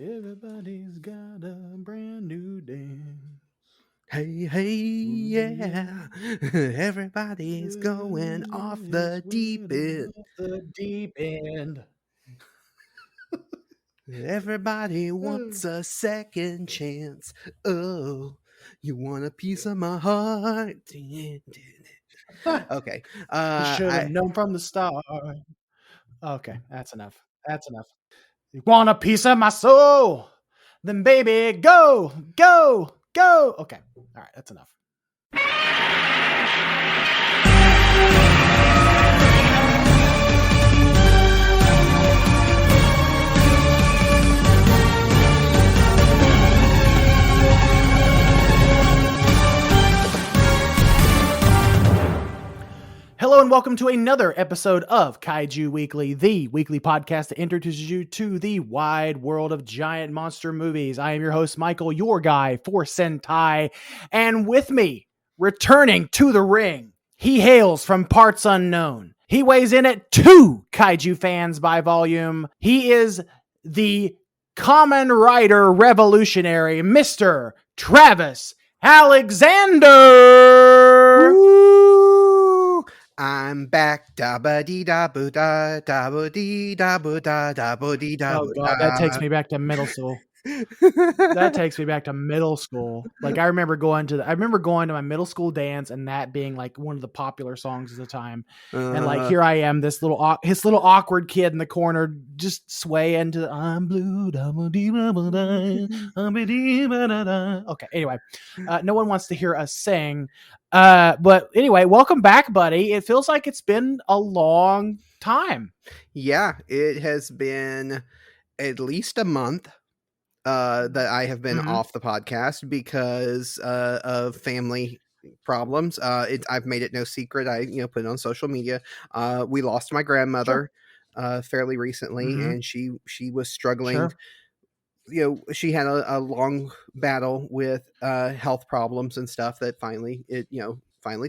Everybody's got a brand new dance. Hey, hey, yeah. Everybody's going off the deep end. Off the deep end. Everybody wants a second chance. Oh, you want a piece of my heart? Okay. You should have I known from the start. Okay, that's enough. That's enough. You want a piece of my soul? Then baby, go, go, go. Okay. All right, that's enough. Hello and welcome to another episode of Kaiju Weekly, the weekly podcast that introduces you to the wide world of giant monster movies. I am your host, Michael, your guy for Sentai, and with me, returning to the ring, he hails from parts unknown. He weighs in at 2 Kaiju fans by volume. He is the Kamen Rider revolutionary, Mr. Travis Alexander. Woo! I'm back. Da ba dee da boo da da boo dee da boo da da boo dee da. Oh God, that takes me back to middle school. That takes me back to middle school. Like I remember going to my middle school dance and that being like one of the popular songs at the time. And like here I am, this little awkward kid in the corner, just swaying to the I'm blue. Okay, anyway, no one wants to hear us sing. But anyway, welcome back, buddy. It feels like it's been a long time. Yeah, it has been at least a month that I have been off the podcast because of family problems. I've made it no secret. I put it on social media. We lost my grandmother fairly recently, and she was struggling. Sure. She had a long battle with health problems and stuff that finally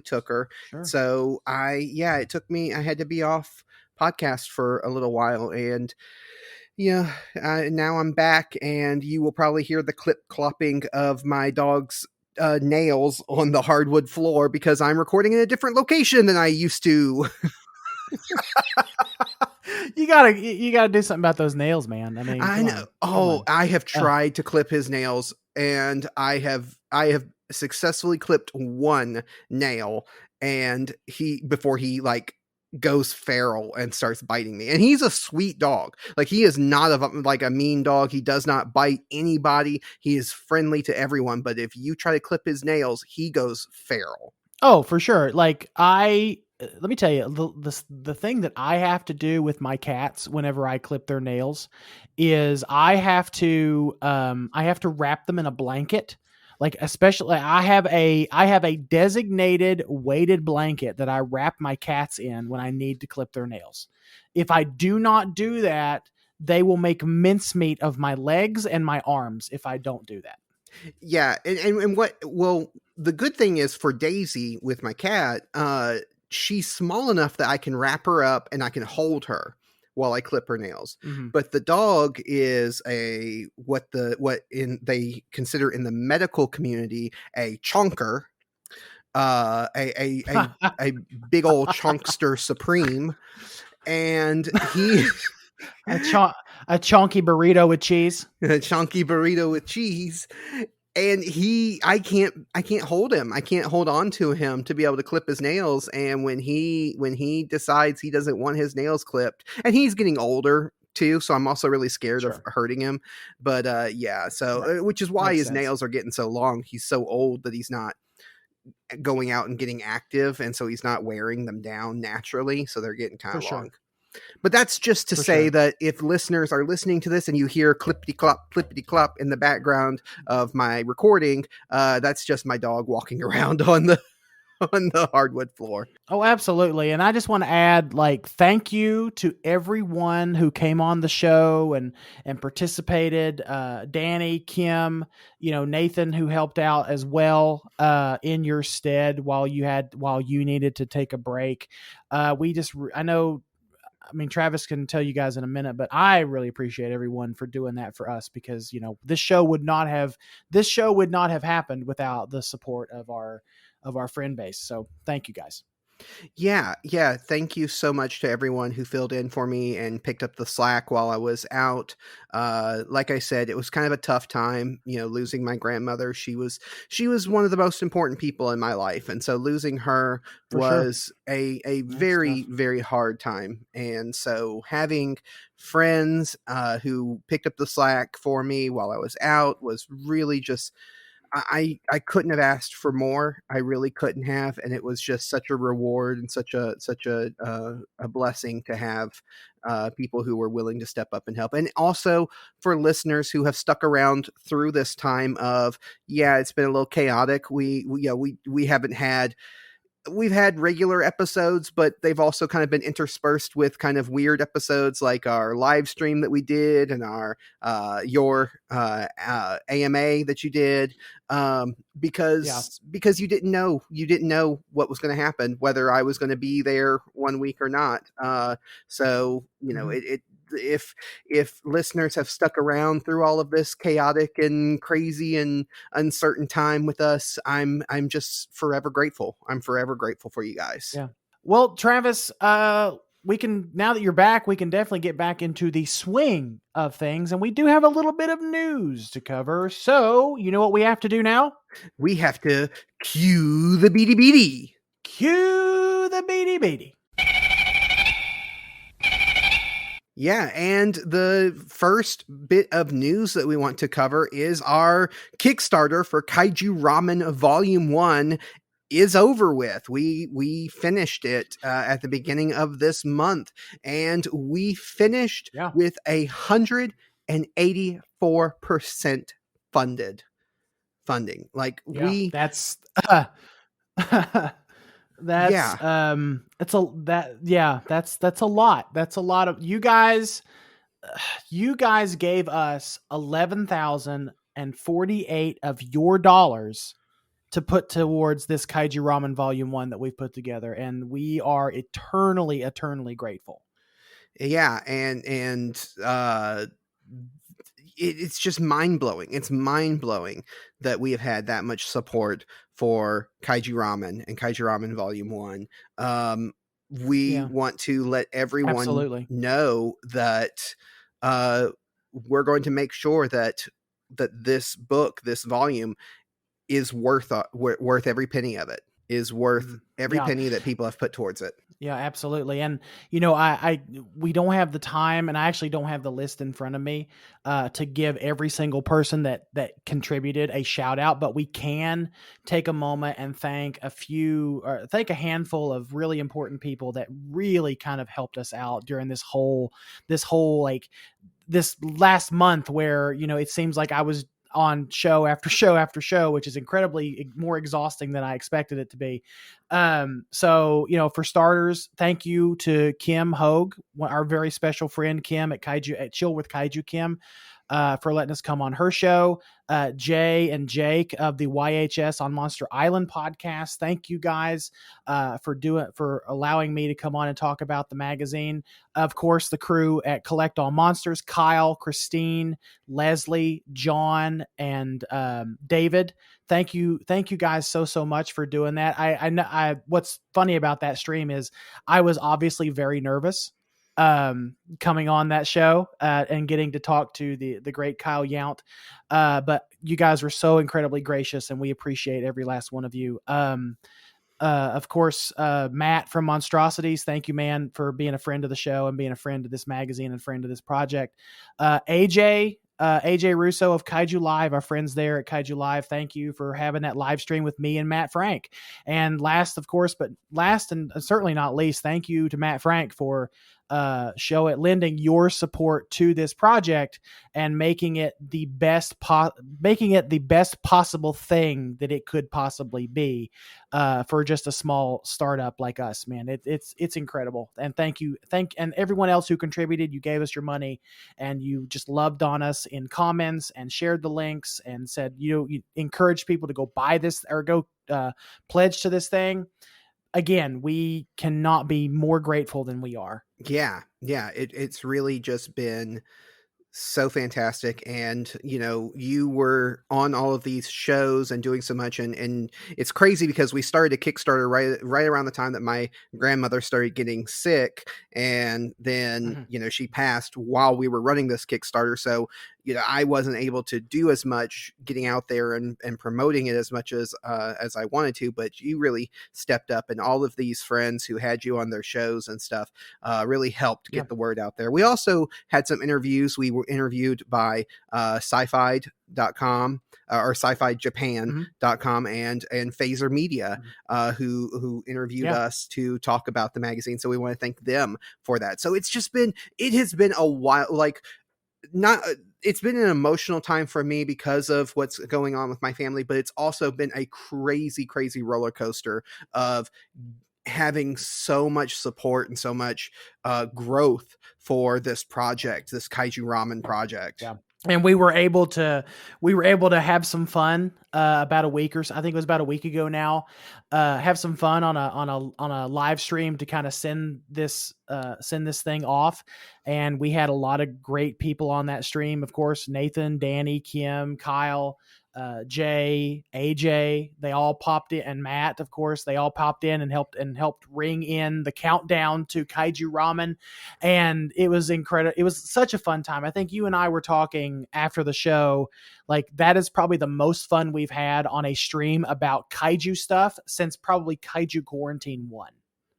took her. Sure. So it took me. I had to be off podcast for a little while, and now I'm back, and you will probably hear the clip-clopping of my dog's nails on the hardwood floor because I'm recording in a different location than I used to. You gotta do something about those nails, man. I mean, I know. I have tried to clip his nails, and I have successfully clipped one nail, and before he goes feral and starts biting me. And he's a sweet dog. Like, he is not a mean dog. He does not bite anybody. He is friendly to everyone. But if you try to clip his nails, he goes feral. Oh, for sure. Like let me tell you, the thing that I have to do with my cats whenever I clip their nails is I have to wrap them in a blanket. Like, especially I have a designated weighted blanket that I wrap my cats in when I need to clip their nails. If I do not do that, they will make mincemeat of my legs and my arms if I don't do that. Yeah. And the good thing is for Daisy with my cat, she's small enough that I can wrap her up and I can hold her while I clip her nails. But the dog is what they consider in the medical community a chonker, a big old chonkster supreme, and he a chonky burrito with cheese. A chonky burrito with cheese. And I can't hold him. I can't hold on to him to be able to clip his nails. And when he decides he doesn't want his nails clipped, and he's getting older too, so I'm also really scared of hurting him. But which is why his nails are getting so long. He's so old that he's not going out and getting active, and so he's not wearing them down naturally. So they're getting kind of long. But that's just to say that if listeners are listening to this and you hear clippity clop in the background of my recording, that's just my dog walking around on the hardwood floor. Oh, absolutely. And I just want to add, thank you to everyone who came on the show and participated. Danny, Kim, Nathan, who helped out as well in your stead while you needed to take a break. I mean, Travis can tell you guys in a minute, but I really appreciate everyone for doing that for us, because, this show would not have happened without the support of our friend base. So thank you guys. Yeah, yeah. Thank you so much to everyone who filled in for me and picked up the slack while I was out. Like I said, it was kind of a tough time, losing my grandmother. She was one of the most important people in my life, and so losing her For sure. was a That's very tough. very hard time. And so having friends who picked up the slack for me while I was out was really just I couldn't have asked for more. I really couldn't have, and it was just such a reward and such a blessing to have people who were willing to step up and help. And also for listeners who have stuck around through this time of, yeah, it's been a little chaotic. We haven't had we've had regular episodes, but they've also kind of been interspersed with kind of weird episodes like our live stream that we did and our your AMA that you did, because you didn't know what was going to happen, whether I was going to be there one week or not. So Mhm. it if listeners have stuck around through all of this chaotic and crazy and uncertain time with us, I'm just forever grateful. I'm forever grateful for you guys. Yeah. Well, Travis, we can, now that you're back, we can definitely get back into the swing of things, and we do have a little bit of news to cover. So, you know what we have to do now? We have to cue the beady beady. Cue the beady beady. Yeah, and the first bit of news that we want to cover is our Kickstarter for Kaiju Ramen Volume 1 is over with. We finished it at the beginning of this month, and we finished Yeah. with 184% funding. Like Yeah. we That's that's yeah. it's a that yeah, that's a lot. That's a lot of you guys gave us 11,048 of your dollars to put towards this Kaiju Ramen Volume 1 that we've put together, and we are eternally grateful. Yeah, and it's just mind blowing. It's mind blowing that we have had that much support for Kaiju Ramen and Kaiju Ramen Volume 1. We Yeah, want to let everyone absolutely. know that uh, we're going to make sure that this book, this volume, is worth every penny of it. Is worth Mhm. every Yeah. penny that people have put towards it. Yeah, absolutely. And we don't have the time, and I actually don't have the list in front of me to give every single person that contributed a shout out, but we can take a moment and thank a handful of really important people that really kind of helped us out during this whole like this last month, where it seems like I was on show after show after show, which is incredibly more exhausting than I expected it to be. So, for starters, thank you to Kim Hogue, our very special friend Kim at Chill with Kaiju Kim, for letting us come on her show. Jay and Jake of the YHS on Monster Island podcast. Thank you guys for allowing me to come on and talk about the magazine. Of course, the crew at Collect All Monsters: Kyle, Christine, Leslie, John, and David. Thank you guys so much for doing that. I what's funny about that stream is I was obviously very nervous coming on that show and getting to talk to the great Kyle Yount, but you guys were so incredibly gracious, and we appreciate every last one of you. Of course, Matt from Monstrosities, thank you, man, for being a friend of the show and being a friend of this magazine and friend of this project. AJ Russo of Kaiju Live, our friends there at Kaiju Live, thank you for having that live stream with me and Matt Frank. And last and certainly not least, thank you to Matt Frank for lending your support to this project and making it the best possible thing that it could possibly be for just a small startup like us, man. It's incredible. And and everyone else who contributed. You gave us your money and you just loved on us in comments and shared the links and said, you encouraged people to go buy this or go pledge to this thing. again, we cannot be more grateful than we are. Yeah, it's really just been so fantastic. And you were on all of these shows and doing so much, and it's crazy because we started a Kickstarter right around the time that my grandmother started getting sick, and then Mhm. she passed while we were running this Kickstarter. So I wasn't able to do as much getting out there and promoting it as much as I wanted to, but you really stepped up, and all of these friends who had you on their shows and stuff really helped Yeah. get the word out there. We also had some interviews. We were interviewed by sci-fi.com or Mhm. sci-fi-japan.com and Phaser Media, Mhm. who interviewed Yeah. us to talk about the magazine. So we want to thank them for that. So it has been a while, like not it's been an emotional time for me because of what's going on with my family, but it's also been a crazy roller coaster of having so much support and so much growth for this project, this Kaiju Ramen project. Yeah. And we were able to have some fun about a week or so. I think it was about a week ago now. Have some fun on a live stream to kind of send this thing off. And we had a lot of great people on that stream. Of course, Nathan, Danny, Kim, Kyle, Jay, AJ, they all popped in, and Matt, of course, they all popped in and helped ring in the countdown to Kaiju Ramen, and it was incredible. It was such a fun time. I think you and I were talking after the show, like that is probably the most fun we've had on a stream about kaiju stuff since probably Kaiju Quarantine 1.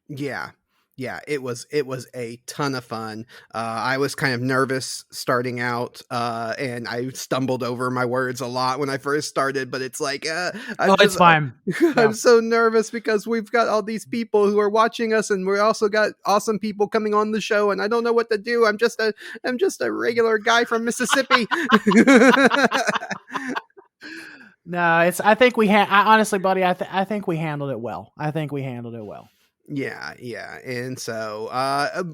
Yeah. Yeah, it was a ton of fun. I was kind of nervous starting out, and I stumbled over my words a lot when I first started. But it's like Oh, it's fine. I'm Yeah. so nervous because we've got all these people who are watching us, and we also got awesome people coming on the show, and I don't know what to do. I'm just a regular guy from Mississippi. No, it's. I think honestly, buddy, I think we handled it well. I think we handled it well. Yeah. And so,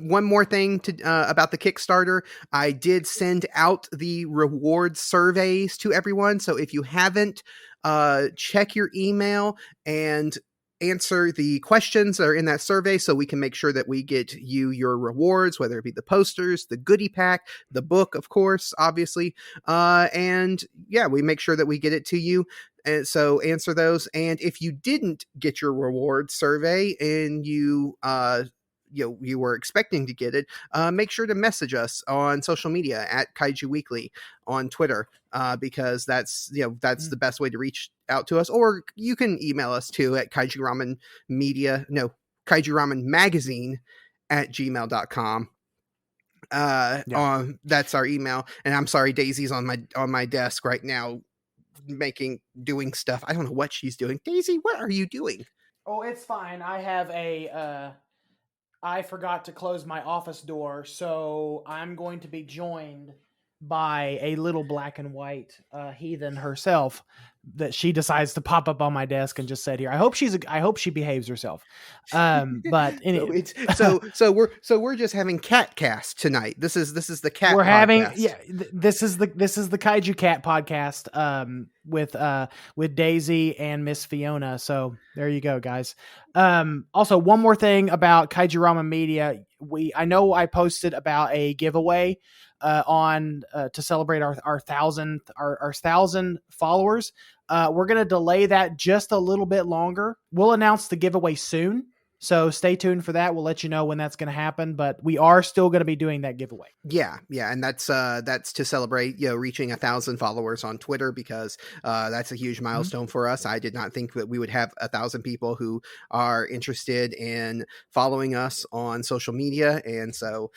one more thing to about the Kickstarter, I did send out the reward surveys to everyone. So if you haven't, check your email and answer the questions that are in that survey so we can make sure that we get you your rewards, whether it be the posters, the goodie pack, the book, of course, obviously. And yeah, we make sure that we get it to you. And so answer those. And if you didn't get your reward survey and you were expecting to get it, make sure to message us on social media at Kaiju Weekly on Twitter, because that's the best way to reach out to us. Or you can email us too at Kaiju Ramen Magazine at gmail.com. Yeah. That's our email. And I'm sorry, Daisy's on my desk right now doing stuff. I don't know what she's doing. Daisy, what are you doing? Oh, it's fine. I have I forgot to close my office door, so I'm going to be joined by a little black and white heathen herself that she decides to pop up on my desk and just sit here. I hope she behaves herself. But anyway, so we're just having cat cast tonight. This is the cat we're having podcast. This is the Kaiju Cat podcast with Daisy and Miss Fiona. So there you go, guys. Also, one more thing about Kaiju Ramen Media. I know I posted about a giveaway on to celebrate our thousand followers. We're gonna delay that just a little bit longer. We'll announce the giveaway soon, so stay tuned for that. We'll let you know when that's going to happen, but we are still going to be doing that giveaway. Yeah, and that's to celebrate reaching 1,000 followers on Twitter, because that's a huge milestone for us. I did not think that we would have 1,000 people who are interested in following us on social media, and so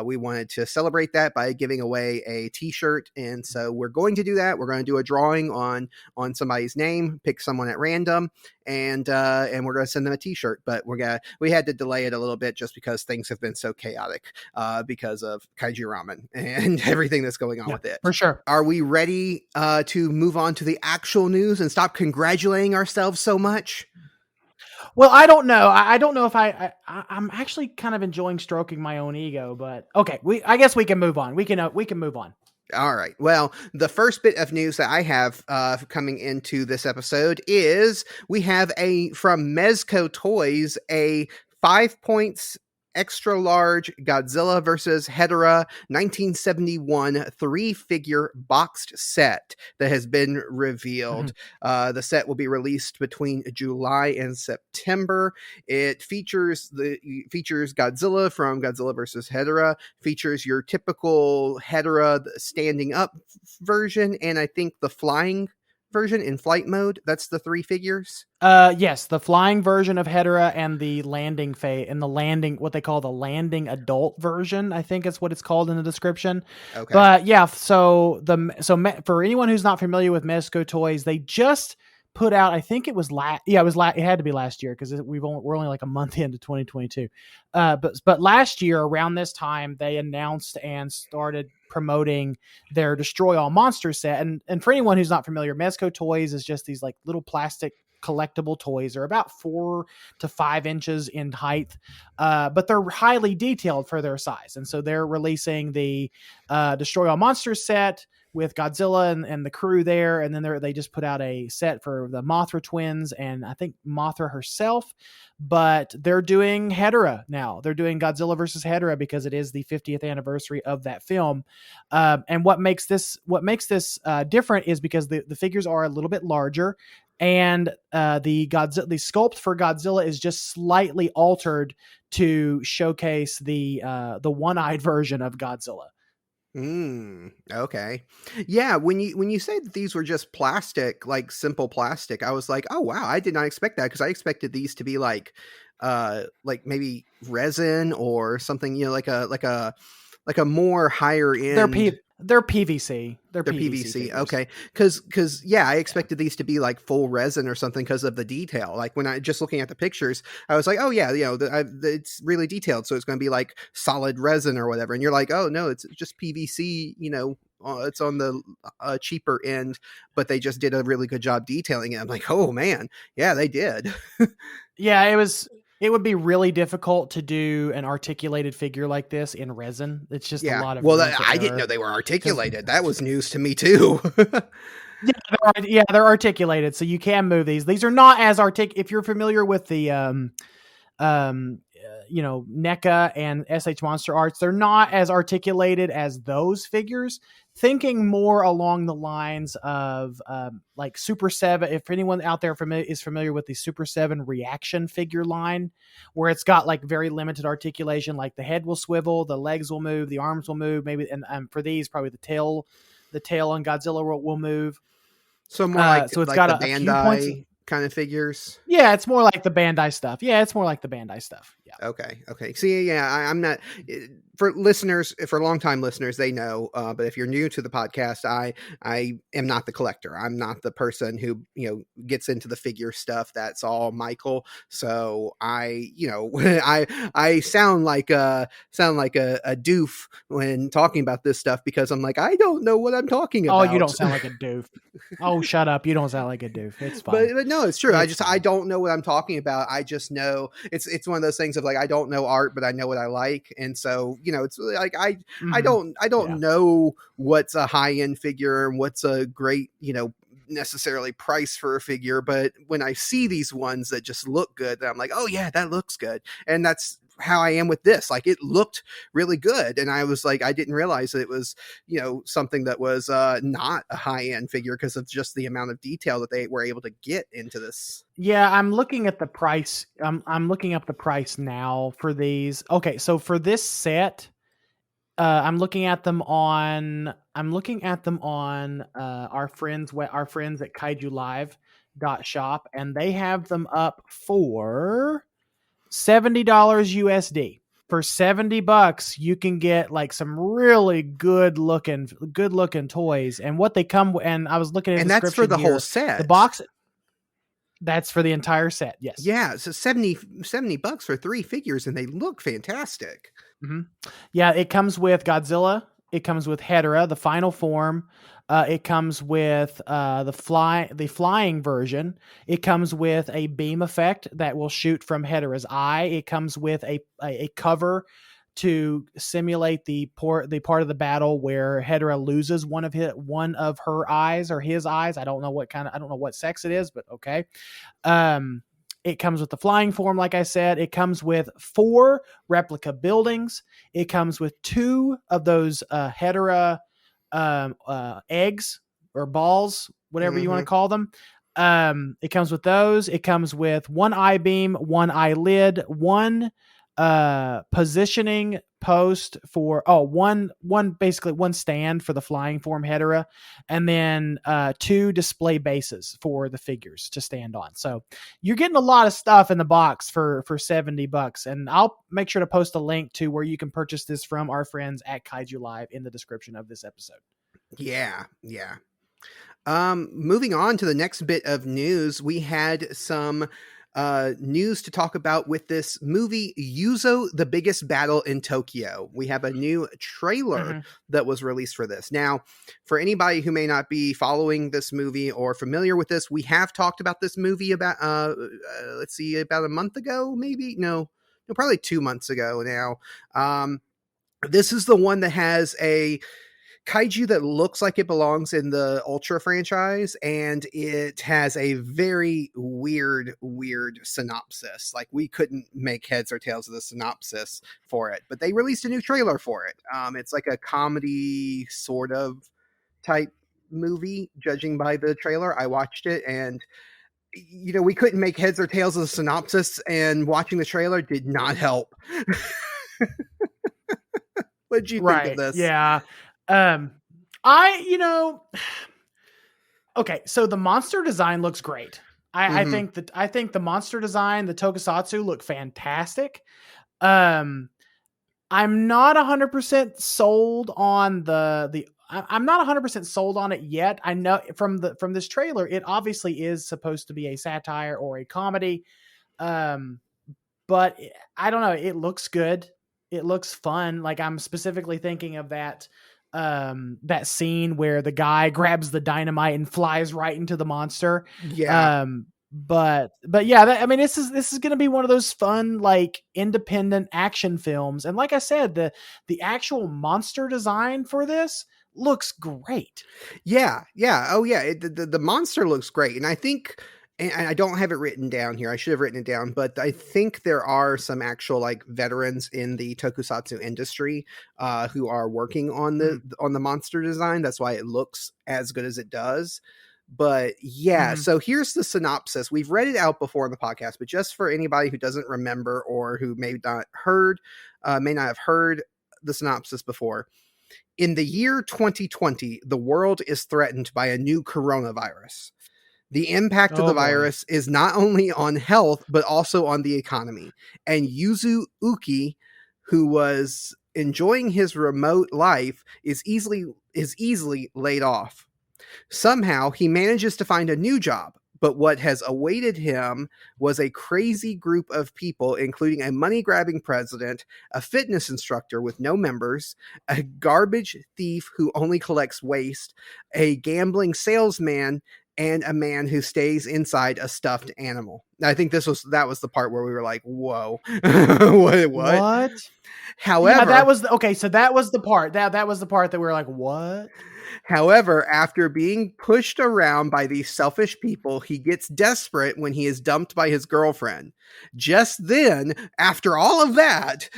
we wanted to celebrate that by giving away a T-shirt. And so we're going to do that. We're going to do a drawing on somebody's name, pick someone at random, and we're going to send them a T-shirt. But we had to delay it a little bit just because things have been so chaotic because of Kaiju Ramen and everything that's going on with it. For sure. Are we ready to move on to the actual news and stop congratulating ourselves so much? Well, I don't know. I don't know if I'm actually kind of enjoying stroking my own ego, but okay. I guess we can move on. We can move on. All right. Well, the first bit of news that I have coming into this episode is we have from Mezco Toys a 5 points extra large Godzilla versus Hedorah 1971 3-figure boxed set that has been revealed. The set will be released between July and September. It features Godzilla from Godzilla versus Hedorah, features your typical Hedorah standing up version, and I think the flying version in flight mode. That's the 3 figures. Yes, the flying version of Hedorah and the landing what they call the landing adult version, I think is what it's called in the description. Okay. But yeah, so for anyone who's not familiar with Mezco Toys, they just put out, I think it was it had to be last year because we're only like a month into 2022. But last year around this time they announced and started promoting their Destroy All Monsters set. And for anyone who's not familiar, Mezco Toys is just these like little plastic collectible toys. They're about 4 to 5 inches in height, but they're highly detailed for their size. And so they're releasing the Destroy All Monsters set with Godzilla and the crew there. And then they just put out a set for the Mothra twins and I think Mothra herself, but they're doing Hedorah now. They're doing Godzilla versus Hedorah because it is the 50th anniversary of that film. And what makes this different is because the figures are a little bit larger, and the sculpt for Godzilla is just slightly altered to showcase the one-eyed version of Godzilla. Okay. Yeah, when you say that these were just plastic, like simple plastic, I was like, oh wow, I did not expect that because I expected these to be like maybe resin or something, like a more higher end. They're PVC. They're PVC. Figures. Okay. Cause yeah, I expected these to be like full resin or something because of the detail. Like when I just looking at the pictures, I was like, oh yeah, it's really detailed. So it's going to be like solid resin or whatever. And you're like, oh no, it's just PVC, it's on the cheaper end, but they just did a really good job detailing it. I'm like, oh man, yeah, they did. Yeah, it would be really difficult to do an articulated figure like this in resin. It's just a lot of. Well, I didn't know they were articulated. That was news to me too. They're articulated, so you can move these. These are not as if you're familiar with the NECA and SH Monster Arts, they're not as articulated as those figures. Thinking more along the lines of like Super 7, if anyone out there is familiar with the Super 7 reaction figure line, where it's got like very limited articulation, like the head will swivel, the legs will move, the arms will move, maybe, and for these probably the tail on Godzilla will move. So more like so it's like got the a few Bandai points kind of figures. Yeah, it's more like the Bandai stuff. Yeah. Okay. See, yeah, I'm not for longtime listeners, they know. But if you're new to the podcast, I am not the collector. I'm not the person who gets into the figure stuff. That's all Michael. So I sound like a doof when talking about this stuff because I'm like, I don't know what I'm talking about. Oh, you don't sound like a doof. Oh, shut up. You don't sound like a doof. It's fine. But no, it's true. I don't know what I'm talking about. I just know it's one of those things of like, I don't know art, but I know what I like. And so, it's really like, I don't know what's a high end figure and what's a great, necessarily price for a figure. But when I see these ones that just look good, I'm like, oh yeah, that looks good. And that's how I am with this. Like it looked really good. And I was like, I didn't realize that it was, something that was not a high end figure because of just the amount of detail that they were able to get into this. Yeah, I'm looking at the price. I'm looking up the price now for these. Okay, so for this set, I'm looking at them on our friends at kaijulive.shop, and they have them up for $70 USD. For $70, you can get like some really good looking toys. And what they come, and I was looking at, and that's for the whole set. The box. That's for the entire set. Yes. Yeah. So $70 for 3 figures, and they look fantastic. Mm-hmm. Yeah. It comes with Godzilla. It comes with Hedorah, the final form. It comes with the flying version. It comes with a beam effect that will shoot from Hedorah's eye. It comes with a cover to simulate the part of the battle where Hedorah loses one of her eyes or his eyes. I don't know what sex it is, but okay. It comes with the flying form, like I said. It comes with 4 replica buildings. It comes with 2 of those Hedorah eggs or balls, whatever you want to call them. It comes with those. It comes with 1 eye beam, 1 eyelid, 1 positioning post for one basically 1 stand for the flying form Hedorah, and then 2 display bases for the figures to stand on. So you're getting a lot of stuff in the box for $70, and I'll make sure to post a link to where you can purchase this from our friends at Kaiju Live in the description of this episode. Yeah. Moving on to the next bit of news, we had some news to talk about with this movie, Yuzo, the Biggest Battle in Tokyo. We have a new trailer that was released for this. Now, for anybody who may not be following this movie or familiar with this, we have talked about this movie about, about a month ago, maybe? No, probably 2 months ago now. This is the one that has a kaiju that looks like it belongs in the Ultra franchise, and it has a very weird synopsis. Like, we couldn't make heads or tails of the synopsis for it, but they released a new trailer for it. It's like a comedy sort of type movie, judging by the trailer. I watched it, and we couldn't make heads or tails of the synopsis, and watching the trailer did not help. What did you think of this? Yeah. Okay, so the monster design looks great. I think the monster design, the tokusatsu, look fantastic. I'm not 100% sold on I'm not 100% sold on it yet. I know from this trailer, it obviously is supposed to be a satire or a comedy. But I don't know. It looks good. It looks fun. Like, I'm specifically thinking of that scene where the guy grabs the dynamite and flies right into the monster. Yeah. But yeah, this is going to be one of those fun, like, independent action films. And like I said, the actual monster design for this looks great. Yeah. Oh yeah. The monster looks great. And I think, and I don't have it written down here, I should have written it down, but I think there are some actual, like, veterans in the tokusatsu industry who are working on the monster design. That's why it looks as good as it does. But yeah, so here's the synopsis. We've read it out before in the podcast, but just for anybody who doesn't remember or who may not have heard the synopsis before. In the year 2020, the world is threatened by a new coronavirus. The impact of the virus is not only on health, but also on the economy. And Yuzu Uki, who was enjoying his remote life, is easily laid off. Somehow, he manages to find a new job, but what has awaited him was a crazy group of people, including a money-grabbing president, a fitness instructor with no members, a garbage thief who only collects waste, a gambling salesman, and a man who stays inside a stuffed animal. I think that was the part where we were like, whoa. What? However, that was so that was the part that was the part that we were like, what? However, after being pushed around by these selfish people, he gets desperate when he is dumped by his girlfriend. Just then, after all of that,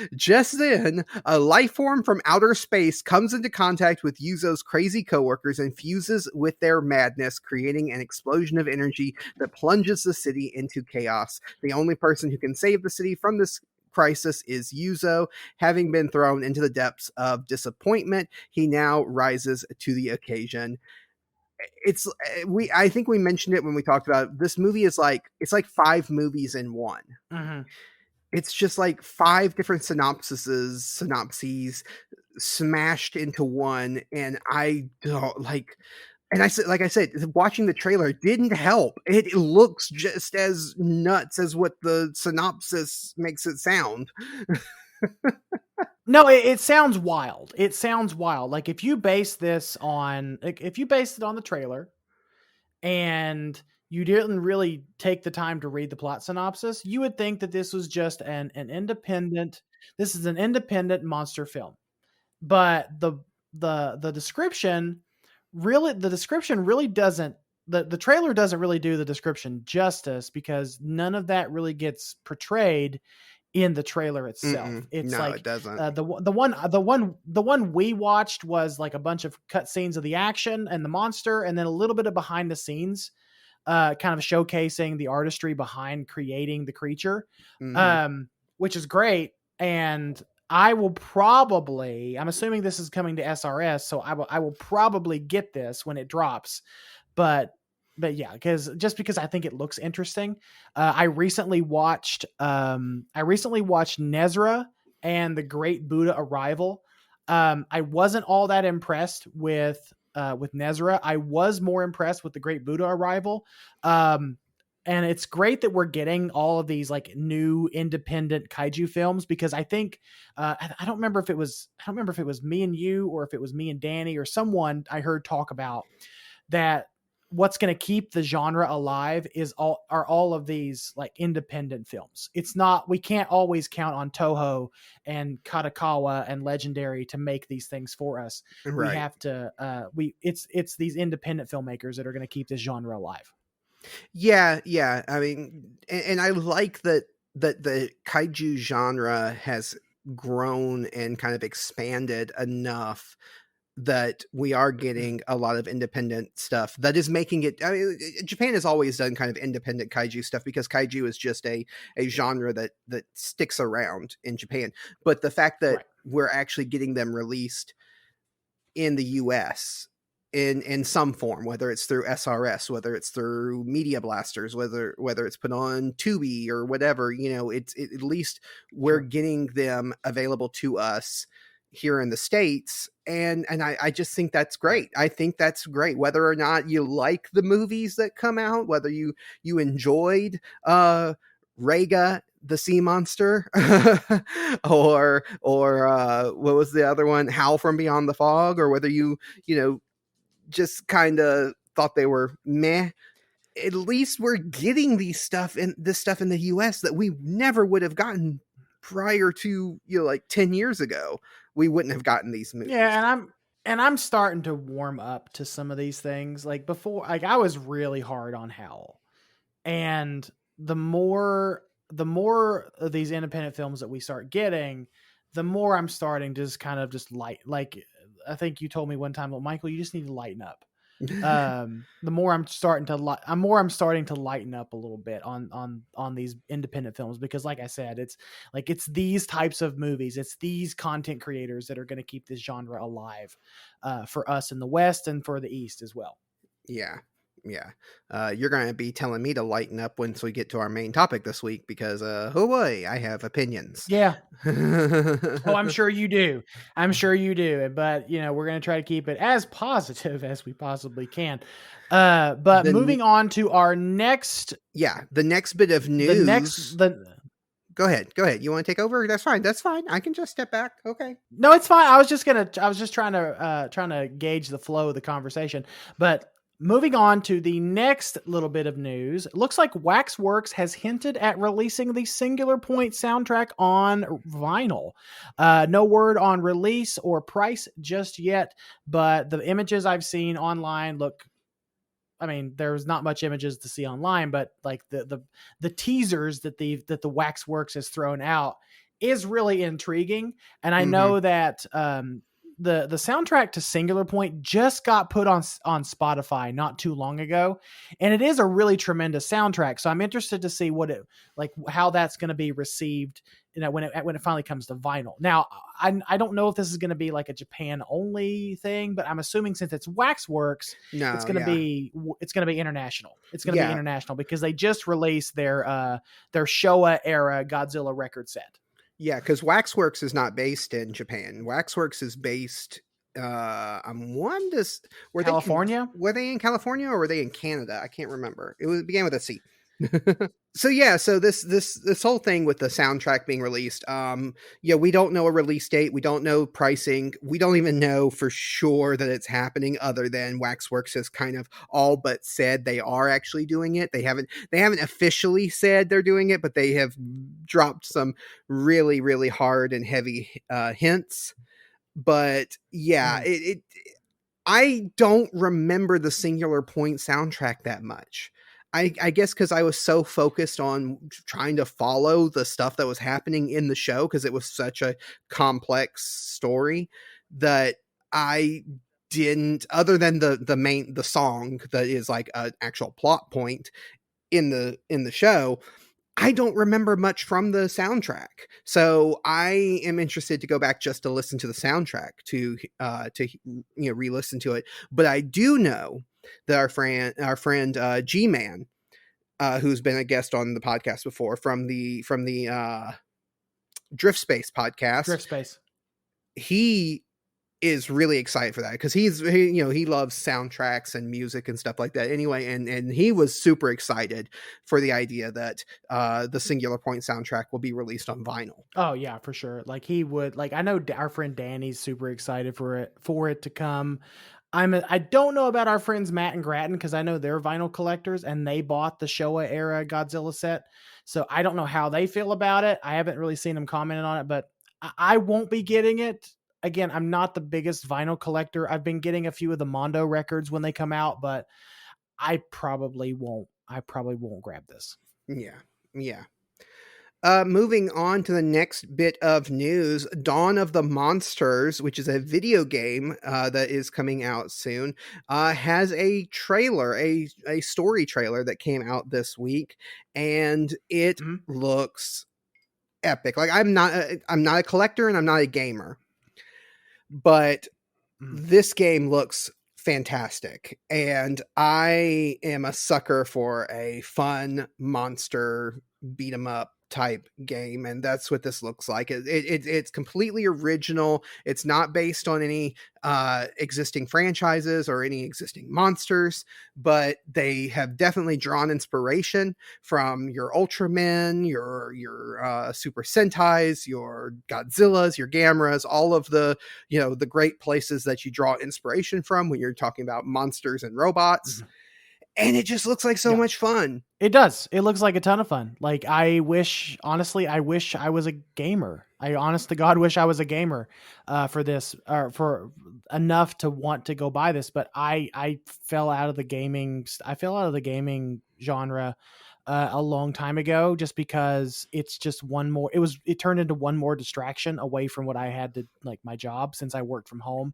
a life form from outer space comes into contact with Yuzo's crazy coworkers and fuses with their madness, creating an explosion of energy that plunges the city into chaos. The only person who can save the city from this crisis is Yuzo. Having been thrown into the depths of disappointment, he now rises to the occasion. I think we mentioned it when we talked about it. This movie is it's like 5 movies in one. It's just like 5 different synopses smashed into one, and I don't like. And I said, watching the trailer didn't help. It looks just as nuts as what the synopsis makes it sound. No, it sounds wild. It sounds wild. Like, if you base it on the trailer and you didn't really take the time to read the plot synopsis, you would think that this was just an independent independent monster film. But the description really doesn't, the trailer doesn't really do the description justice, because none of that really gets portrayed in the trailer itself. It's No, it like doesn't. the one we watched was like a bunch of cut scenes of the action and the monster, and then a little bit of behind the scenes, kind of showcasing the artistry behind creating the creature, Hmm. which is great. And I'm assuming this is coming to SRS, so I will probably get this when it drops. But yeah, because I think it looks interesting. I recently watched Nezra and the Great Buddha Arrival. I wasn't all that impressed with Nezra. I was more impressed with the Great Buddha Arrival. And it's great that we're getting all of these like new independent kaiju films, because I think I don't remember if it was me and you, or if it was me and Danny or someone I heard talk about that what's going to keep the genre alive are all of these like independent films. It's not, we can't always count on Toho and Katakawa and Legendary to make these things for us. We Right. have to it's these independent filmmakers that are going to keep this genre alive. Yeah, yeah. I mean, and I like that the kaiju genre has grown and kind of expanded enough that we are getting a lot of independent stuff that is making it. I mean, Japan has always done kind of independent kaiju stuff, because kaiju is just a genre that sticks around in Japan. But the fact that Right. we're actually getting them released in the US in some form, whether it's through SRS, whether it's through Media Blasters, whether it's put on Tubi or whatever, at least we're Sure. getting them available to us here in the States. And I just think that's Right. great. I think that's great. Whether or not you like the movies that come out, whether you enjoyed Rega the sea monster, or what was the other one, Howl from Beyond the Fog, or whether you know just kind of thought they were meh. At least we're getting this stuff in the US that we never would have gotten prior to, like 10 years ago. We wouldn't have gotten these Yeah, movies. and I'm starting to warm up to some of these things. Like before, like I was really hard on Howl. And the more of these independent films that we start getting, the more I'm starting to just kind of just like I think you told me one time, well, Michael, you just need to lighten up. The more I'm starting to I'm starting to lighten up a little bit on these independent films, because like I said, it's these types of movies, it's these content creators that are going to keep this genre alive, for us in the West and for the East as well. Yeah. Yeah. You're going to be telling me to lighten up once we get to our main topic this week, because, oh boy, I have opinions. Yeah. Oh, I'm sure you do. I'm sure you do. But we're going to try to keep it as positive as we possibly can. But the moving on to our next, Yeah, the next bit of the next, news. the Go ahead. You want to take over? That's fine. I can just step back. Okay. no, it's fine. I was just trying to gauge the flow of the conversation. But moving on to the next little bit of news, it looks like Waxworks has hinted at releasing the Singular Point soundtrack on vinyl. No word on release or price just yet, but the images I've seen online look. I mean, there's not much images to see online, but like the teasers that the Waxworks has thrown out is really intriguing. And I Mm-hmm. know that the soundtrack to Singular Point just got put on Spotify not too long ago, and it is a really tremendous soundtrack. So I'm interested to see how that's going to be received. When it finally comes to vinyl. Now, I don't know if this is going to be like a Japan only thing, but I'm assuming since it's Waxworks, No, it's going to yeah. be international. It's going to be Yeah. international because they just released their Showa era Godzilla record set. Yeah, because Waxworks is not based in Japan. Waxworks is based. I'm one to. California? Were they in California or were they in Canada? I can't remember. It began with a C. So yeah, so this whole thing with the soundtrack being released, yeah, we don't know a release date, we don't know pricing, we don't even know for sure that it's happening, other than Waxworks has kind of all but said they are actually doing it. They haven't officially said they're doing it, but they have dropped some really, really hard and heavy hints. But yeah, Mhm. I don't remember the Singular Point soundtrack that much. I guess because I was so focused on trying to follow the stuff that was happening in the show, because it was such a complex story, that I didn't, other than the song that is like an actual plot point in the show, I don't remember much from the soundtrack. So I am interested to go back just to listen to the soundtrack, to re-listen to it. But I do know that our friend G Man, who's been a guest on the podcast before, from the Drift Space podcast, Drift Space. he is really excited for that, because he loves soundtracks and music and stuff like that anyway, and he was super excited for the idea that the Singular Point soundtrack will be released on vinyl. Oh yeah, for sure. Like he would like I know our friend Danny's super excited for it to come. I don't know about our friends Matt and Grattan, because I know they're vinyl collectors and they bought the Showa era Godzilla set. So I don't know how they feel about it. I haven't really seen them commenting on it, but I won't be getting it. Again, I'm not the biggest vinyl collector. I've been getting a few of the Mondo records when they come out, but I probably won't. I probably won't grab this. Yeah, yeah. Moving on to the next bit of news, Dawn of the Monsters, which is a video game that is coming out soon, has a trailer, a story trailer that came out this week, and it Mhm. looks epic. Like, I'm not a collector and I'm not a gamer, but Mhm. this game looks fantastic, and I am a sucker for a fun monster beat 'em up type game, and that's what this looks like. It's completely original. It's not based on any existing franchises or any existing monsters, but they have definitely drawn inspiration from your Ultramen, your Super Sentais, your Godzillas, your Gamras, all of the great places that you draw inspiration from when you're talking about monsters and robots. Mhm. And it just looks like so Yeah. much fun. It does. It looks like a ton of fun. Like honestly, I wish I was a gamer. I honest to God wish I was a gamer for this, or for enough to want to go buy this. But I fell out of the gaming. I fell out of the gaming genre a long time ago, just because it's just one more. It turned into one more distraction away from what I had to, like, my job, since I worked from home.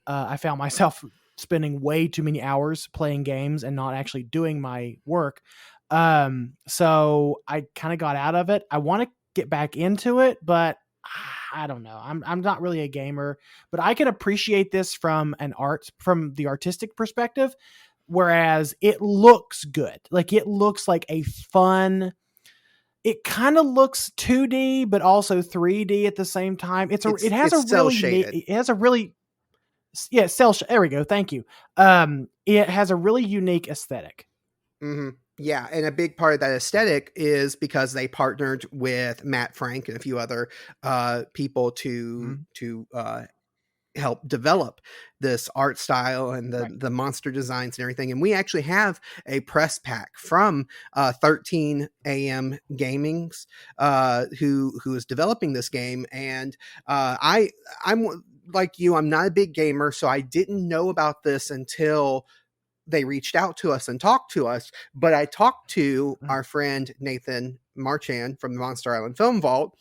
I found myself spending way too many hours playing games and not actually doing my work. So I kind of got out of it. I want to get back into it, but I don't know. I'm not really a gamer, but I can appreciate this from the artistic perspective, whereas it looks good. Like, it looks like a fun, it kind of looks 2D but also 3D at the same time. It's It has a it's cell really shaded. it has a really, yeah, there we go. Thank you. It has a really unique aesthetic. Hmm. Yeah, and a big part of that aesthetic is because they partnered with Matt Frank and a few other people to Mhm. help develop this art style and the Right. the monster designs and everything. And we actually have a press pack from 13 AM Gaming's, who is developing this game. And I'm like you, I'm not a big gamer, so I didn't know about this until they reached out to us and talked to us. But I talked to Mhm. our friend Nathan Marchand from the Monster Island Film Vault,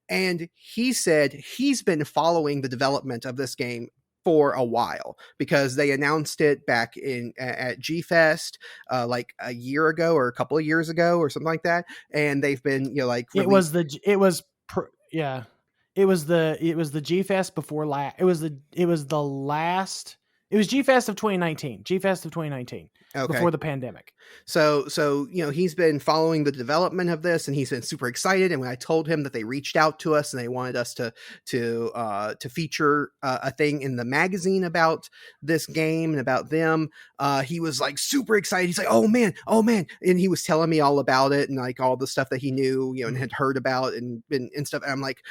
and he said he's been following the development of this game for a while, because they announced it back in at G Fest, like a year ago or a couple of years ago or something like that. And they've been, like, It released. was yeah. It was the G Fest before last. It was the last It was G-Fest of 2019. G-Fest of 2019, Okay. before the pandemic. So he's been following the development of this, and he's been super excited. And when I told him that they reached out to us and they wanted us to feature a thing in the magazine about this game and about them, he was like super excited. He's like, oh man, and he was telling me all about it and like all the stuff that he knew, and had heard about and stuff. And I'm like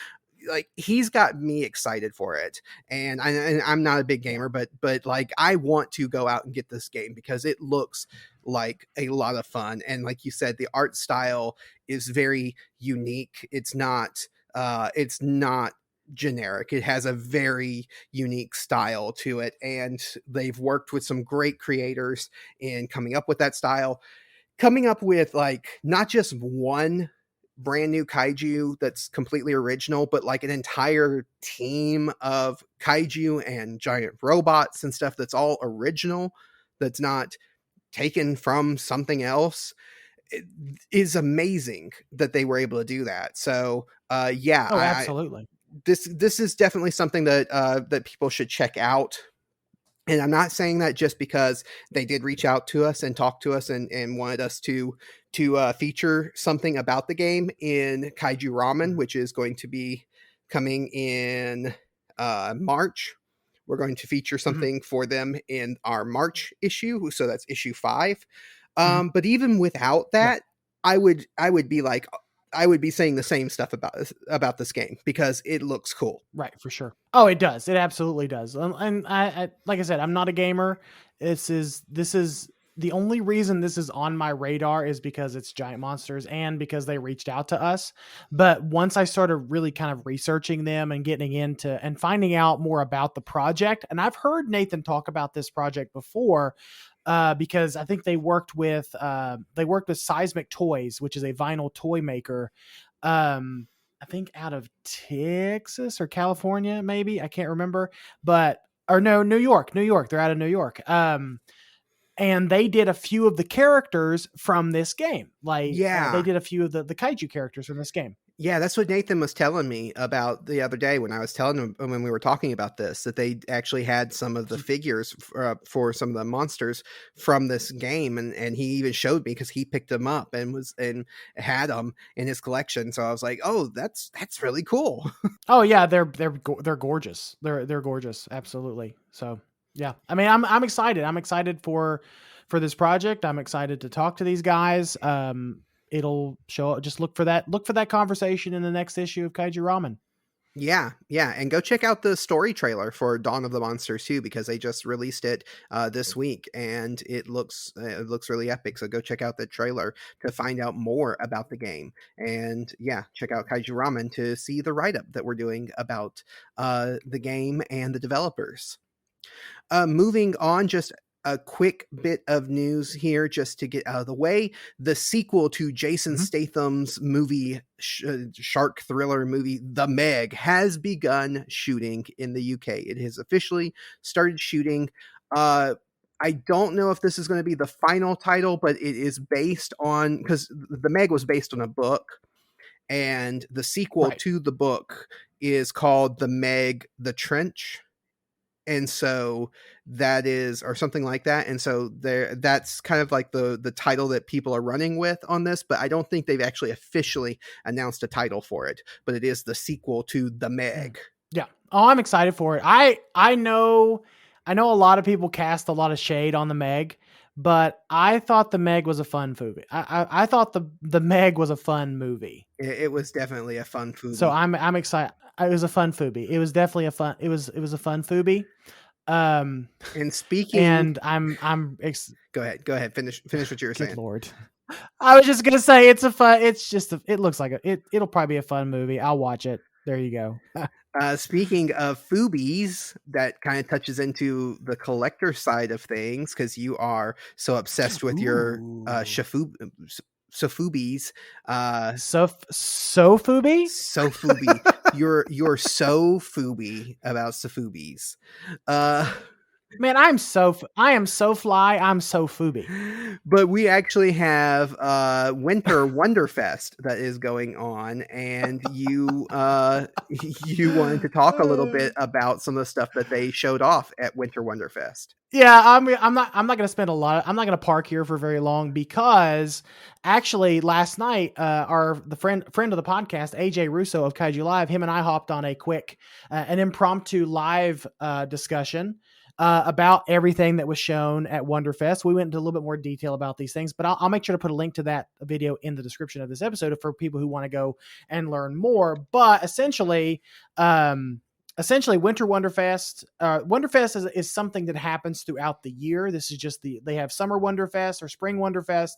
he's got me excited for it, and I'm not a big gamer, but like I want to go out and get this game because it looks like a lot of fun. And like you said, the art style is very unique. It's not generic. It has a very unique style to it, and they've worked with some great creators in coming up with that style, coming up with like not just one brand new kaiju that's completely original, but like an entire team of kaiju and giant robots and stuff that's all original, that's not taken from something else. It is amazing that they were able to do that. So yeah, Oh, absolutely. This is definitely something that that people should check out. And I'm not saying that just because they did reach out to us and talk to us and wanted us to feature something about the game in Kaiju Ramen, which is going to be coming in March. We're going to feature something for them in our March issue, so that's issue 5. But even without that, I would be like, I would be saying the same stuff about this game because it looks cool. Right, for sure. Oh, it does. It absolutely does. And I like I said, I'm not a gamer. This is the only reason this is on my radar is because it's giant monsters and because they reached out to us. But once I started really kind of researching them and getting into and finding out more about the project, and I've heard Nathan talk about this project before, because I think they worked with Seismic Toys, which is a vinyl toy maker. I think out of Texas or California, maybe, I can't remember, but or no, New York. They're out of New York. And they did a few of the characters from this game. Like, they did a few of the kaiju characters from this game. Yeah, that's what Nathan was telling me about the other day when I was telling him, when we were talking about this, that they actually had some of the figures for some of the monsters from this game. And he even showed me because he picked them up and had them in his collection. So I was like, oh, that's really cool. Oh yeah. They're gorgeous. They're gorgeous. Absolutely. So yeah, I mean, I'm excited. I'm excited for this project. I'm excited to talk to these guys. It'll show, just look for that conversation in the next issue of Kaiju Ramen. Yeah. And go check out the story trailer for Dawn of the Monsters too, because they just released it this week and it looks really epic. So go check out the trailer to find out more about the game. And yeah, check out Kaiju Ramen to see the write-up that we're doing about the game and the developers. Moving on, just a quick bit of news here just to get out of the way. The sequel to Jason Statham's movie, shark thriller movie, The Meg, has begun shooting in the UK. It has officially started shooting. I don't know if this is going to be the final title, but it is based on, because The Meg was based on a book, and the sequel to the book is called The Meg, The Trench. And so that is, or something like that. And so that's kind of like the title that people are running with on this, but I don't think they've actually officially announced a title for it, but it is the sequel to The Meg. Yeah. Oh, I'm excited for it. I know a lot of people cast a lot of shade on The Meg, but I thought The Meg was a fun movie. I thought the Meg was a fun movie. It was definitely a fun movie. So I'm excited. It was a fun Foobie. It was definitely a fun. It was a fun Foobie. And speaking, and go ahead. Finish what you were saying. Lord, I was just gonna say it's a fun. It's just it looks like it'll probably be a fun movie. I'll watch it. There you go. Speaking of Foobies, that kind of touches into the collector side of things because you are so obsessed with your Sofoobies. Sofoobie? You're so Foobie about Sofoobies. Man, I am so fly. I'm so Fubi. But we actually have Winter Wonderfest that is going on, and you wanted to talk a little bit about some of the stuff that they showed off at Winter Wonderfest. Yeah, I'm not going to spend a lot. I'm not going to park here for very long because actually last night, the friend of the podcast, AJ Russo of Kaiju Live, him and I hopped on a quick, an impromptu live discussion about everything that was shown at Wonderfest. We went into a little bit more detail about these things, but I'll make sure to put a link to that video in the description of this episode for people who want to go and learn more. But essentially, Winter Wonderfest. Wonderfest is something that happens throughout the year. This is just they have Summer Wonderfest or Spring Wonderfest,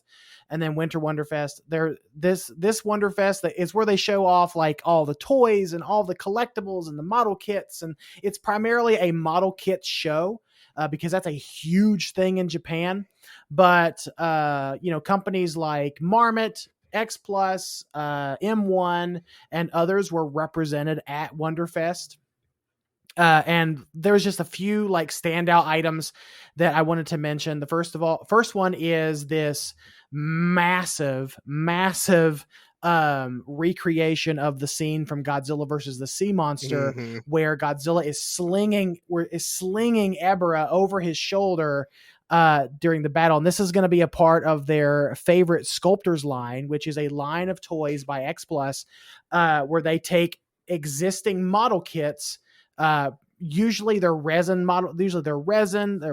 and then Winter Wonderfest. This Wonderfest is where they show off like all the toys and all the collectibles and the model kits, and it's primarily a model kit show. Because that's a huge thing in Japan, but companies like Marmot, X Plus, M1, and others were represented at Wonderfest. And there's just a few like standout items that I wanted to mention. The first one is this massive recreation of the scene from Godzilla versus the Sea Monster, where Godzilla is slinging Ebra over his shoulder during the battle. And this is going to be a part of their favorite sculptors line, which is a line of toys by X Plus, where they take existing model kits. Usually they're resin and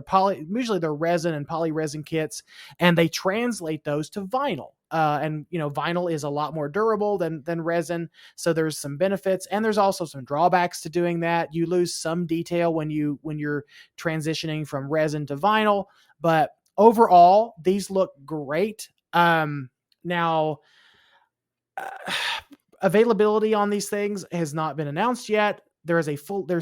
polyresin kits, and they translate those to vinyl. And vinyl is a lot more durable than resin, so there's some benefits, and there's also some drawbacks to doing that. You lose some detail when you're transitioning from resin to vinyl, but overall these look great. Now availability on these things has not been announced yet. There's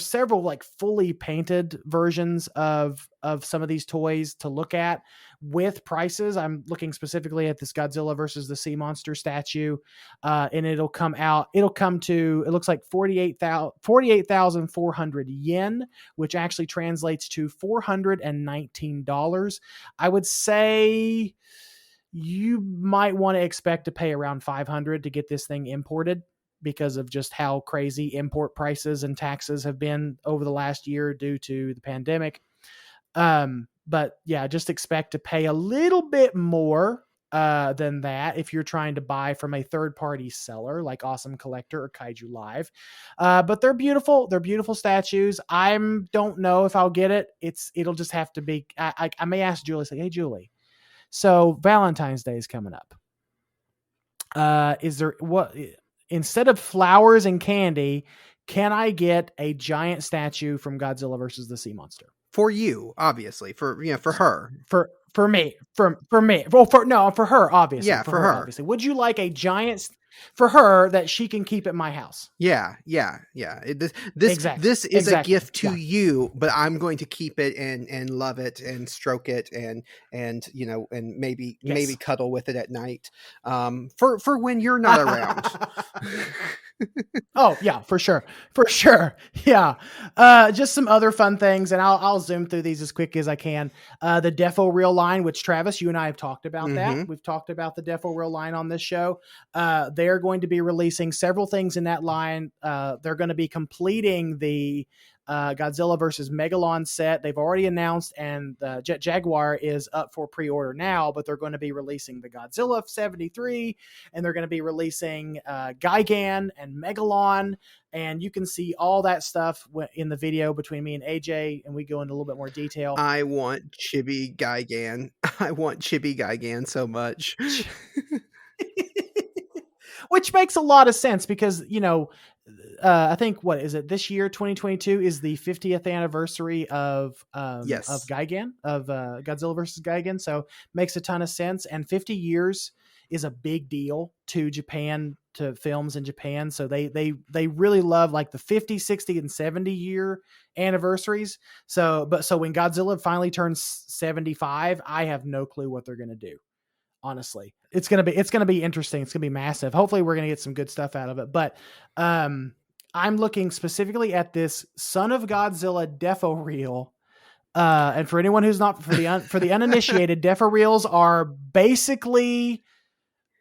several like fully painted versions of some of these toys to look at with prices. I'm looking specifically at this Godzilla versus the Sea Monster statue, and it'll come to, it looks like 48,400 yen, which actually translates to $419. I would say you might want to expect to pay around 500 to get this thing imported, because of just how crazy import prices and taxes have been over the last year due to the pandemic. But yeah, just expect to pay a little bit more than that if you're trying to buy from a third-party seller like Awesome Collector or Kaiju Live. But they're beautiful. They're beautiful statues. I don't know if I'll get it. It'll just have to be. I may ask Julie, say, "Hey, Julie, so Valentine's Day is coming up. Is there what?" Instead of flowers and candy, can I get a giant statue from Godzilla versus the Sea Monster? For you, obviously. For her. For me. Well, for her, obviously. Yeah, for her. Obviously. Would you like a giant for her that she can keep at my house? Yeah. This is a gift to you, but I'm going to keep it and love it and stroke it and maybe cuddle with it at night. For when you're not around. Oh yeah, for sure. Yeah. Just some other fun things, and I'll zoom through these as quick as I can. The Defo Reel line, which Travis, you and I have talked about that. We've talked about the Defo Reel line on this show. They're going to be releasing several things in that line. They're going to be completing the Godzilla versus Megalon set. They've already announced, and Jet Jaguar is up for pre-order now, but they're going to be releasing the Godzilla 73, and they're going to be releasing Gigan and Megalon, and you can see all that stuff in the video between me and AJ, and we go into a little bit more detail. I want Chibi Gigan. I want Chibi Gigan so much. Which makes a lot of sense because, I think, what is it, this year, 2022 is the 50th anniversary of Gigan, of Godzilla versus Gigan. So makes a ton of sense. And 50 years is a big deal to Japan, to films in Japan. So they really love like the 50, 60 and 70 year anniversaries. So when Godzilla finally turns 75, I have no clue what they're going to do. Honestly, it's going to be interesting. It's going to be massive. Hopefully we're going to get some good stuff out of it, but, I'm looking specifically at this Son of Godzilla Defo Reel, And for anyone who's not for the uninitiated, Defa reels are basically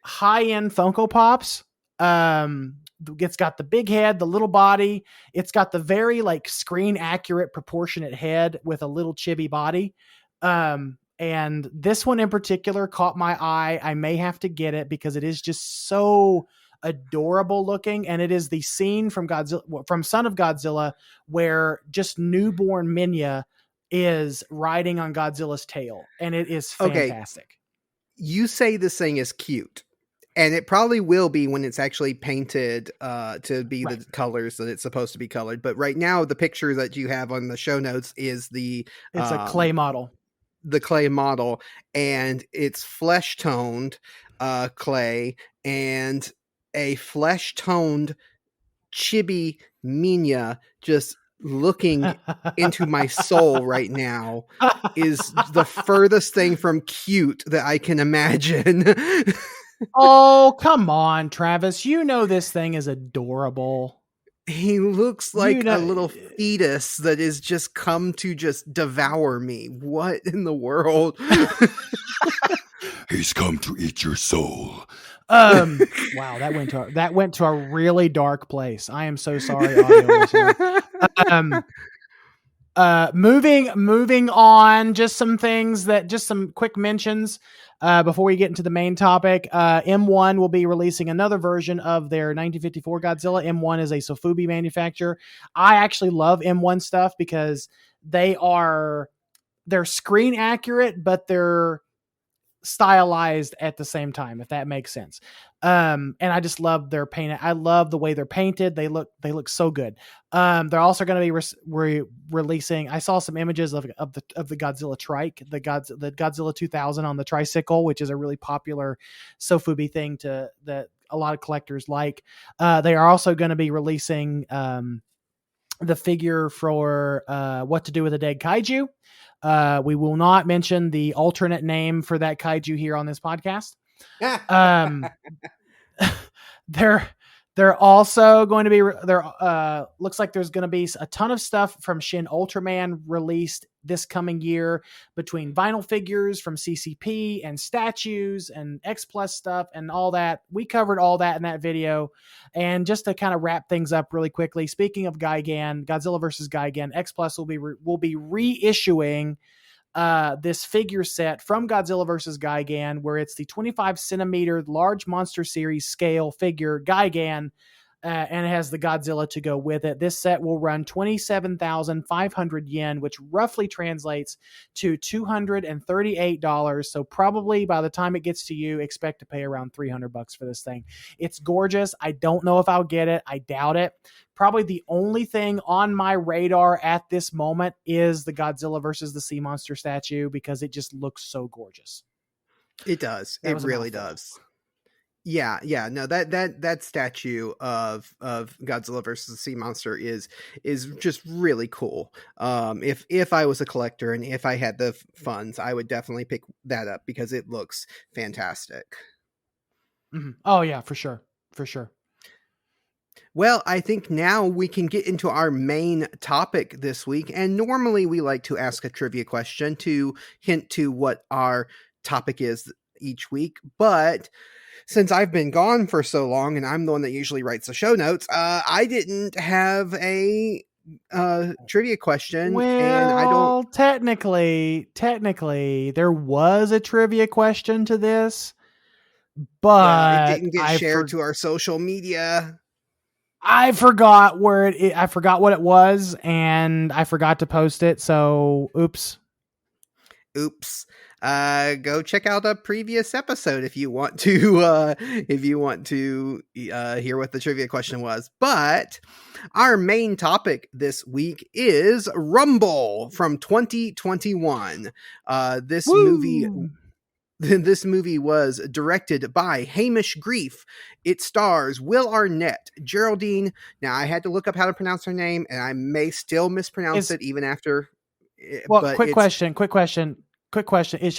high-end Funko Pops. It's got the big head, the little body. It's got the very like screen accurate proportionate head with a little chibi body. And this one in particular caught my eye. I may have to get it because it is just so adorable looking, and it is the scene from Son of Godzilla where just newborn Minya is riding on Godzilla's tail, and it is fantastic. Okay, you say this thing is cute, and it probably will be when it's actually painted to be the colors that it's supposed to be colored. But right now, the picture that you have on the show notes is it's a clay model. The clay model, and it's flesh toned clay and a flesh toned chibi Minya just looking into my soul right now is the furthest thing from cute that I can imagine. Oh, come on, Travis. You know this thing is adorable. He looks like a little fetus that has just come to just devour me. What in the world? He's come to eat your soul. Wow, that went to a really dark place. I am so sorry, audio listener. Moving on, just some quick mentions before we get into the main topic. M1 will be releasing another version of their 1954 Godzilla. M1 is a Sofubi manufacturer. I actually love M1 stuff because they're screen accurate, but they're stylized at the same time, if that makes sense. And I just love their paint. I love the way they're painted. They look so good. They're also going to be releasing. I saw some images of the Godzilla trike, the Godzilla 2000 on the tricycle, which is a really popular Sofubi thing that a lot of collectors like. They are also going to be releasing the figure for What to Do with a Dead Kaiju. We will not mention the alternate name for that kaiju here on this podcast. They're also going to be looks like there's going to be a ton of stuff from Shin Ultraman released this coming year, between vinyl figures from CCP and statues and X Plus stuff and all that. We covered all that in that video. And just to kind of wrap things up really quickly, speaking of Gigan, Godzilla versus Gigan, X Plus will be reissuing this figure set from Godzilla vs. Gigan, where it's the 25 centimeter large monster series scale figure Gigan, and it has the Godzilla to go with it. This set will run 27,500 yen, which roughly translates to $238. So probably by the time it gets to you, expect to pay around $300 for this thing. It's gorgeous. I don't know if I'll get it. I doubt it. Probably the only thing on my radar at this moment is the Godzilla versus the sea monster statue, because it just looks so gorgeous. It does. It really does. Yeah. No, that statue of Godzilla versus the sea monster is just really cool. If I was a collector and if I had the funds, I would definitely pick that up because it looks fantastic. Mm-hmm. Oh yeah, for sure. Well, I think now we can get into our main topic this week. And normally we like to ask a trivia question to hint to what our topic is each week. But since I've been gone for so long and I'm the one that usually writes the show notes, I didn't have a trivia question. Well, and I don't. Technically, there was a trivia question to this, but it didn't get shared to our social media. I forgot I forgot what it was, and I forgot to post it. So, oops. Go check out a previous episode if you want to hear what the trivia question was. But our main topic this week is Rumble from 2021. This movie was directed by Hamish Grief. It stars Will Arnett, Geraldine. Now, I had to look up how to pronounce her name, and I may still mispronounce it even after. Well, quick question. Is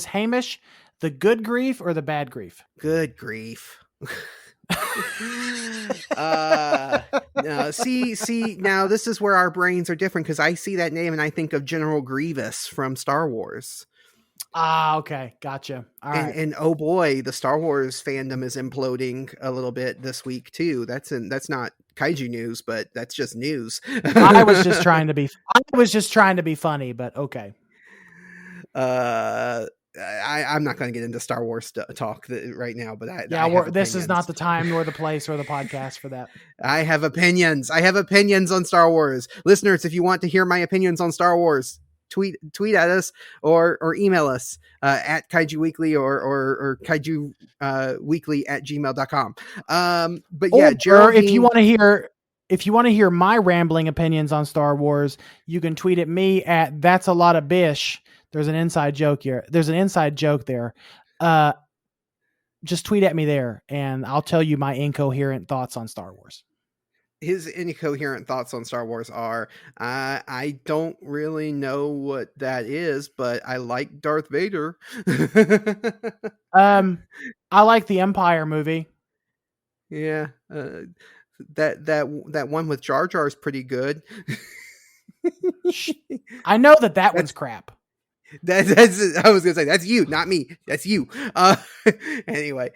Hamish the good grief or the bad grief? Good grief. No, see, now this is where our brains are different because I see that name and I think of General Grievous from Star Wars. Okay, gotcha. All right. And oh boy, the Star Wars fandom is imploding a little bit this week too. That's not kaiju news, but that's just news. I was just trying to be funny, but okay. I'm not going to get into Star Wars talk right now, but this is not the time nor the place or the podcast for that. I have opinions. I have opinions on Star Wars. Listeners, if you want to hear my opinions on Star Wars, tweet at us or email us at Kaiju Weekly or Kaiju Weekly at gmail.com. But yeah, Geraldine, if you want to hear my rambling opinions on Star Wars, you can tweet at me at That's a Lot of Bish. There's an inside joke here. There's an inside joke there. Just tweet at me there and I'll tell you my incoherent thoughts on Star Wars. His incoherent thoughts on Star Wars are, I don't really know what that is, but I like Darth Vader. I like the Empire movie. Yeah. That one with Jar Jar is pretty good. I know that one's crap. That's I was gonna say that's you, not me. That's you. Anyway,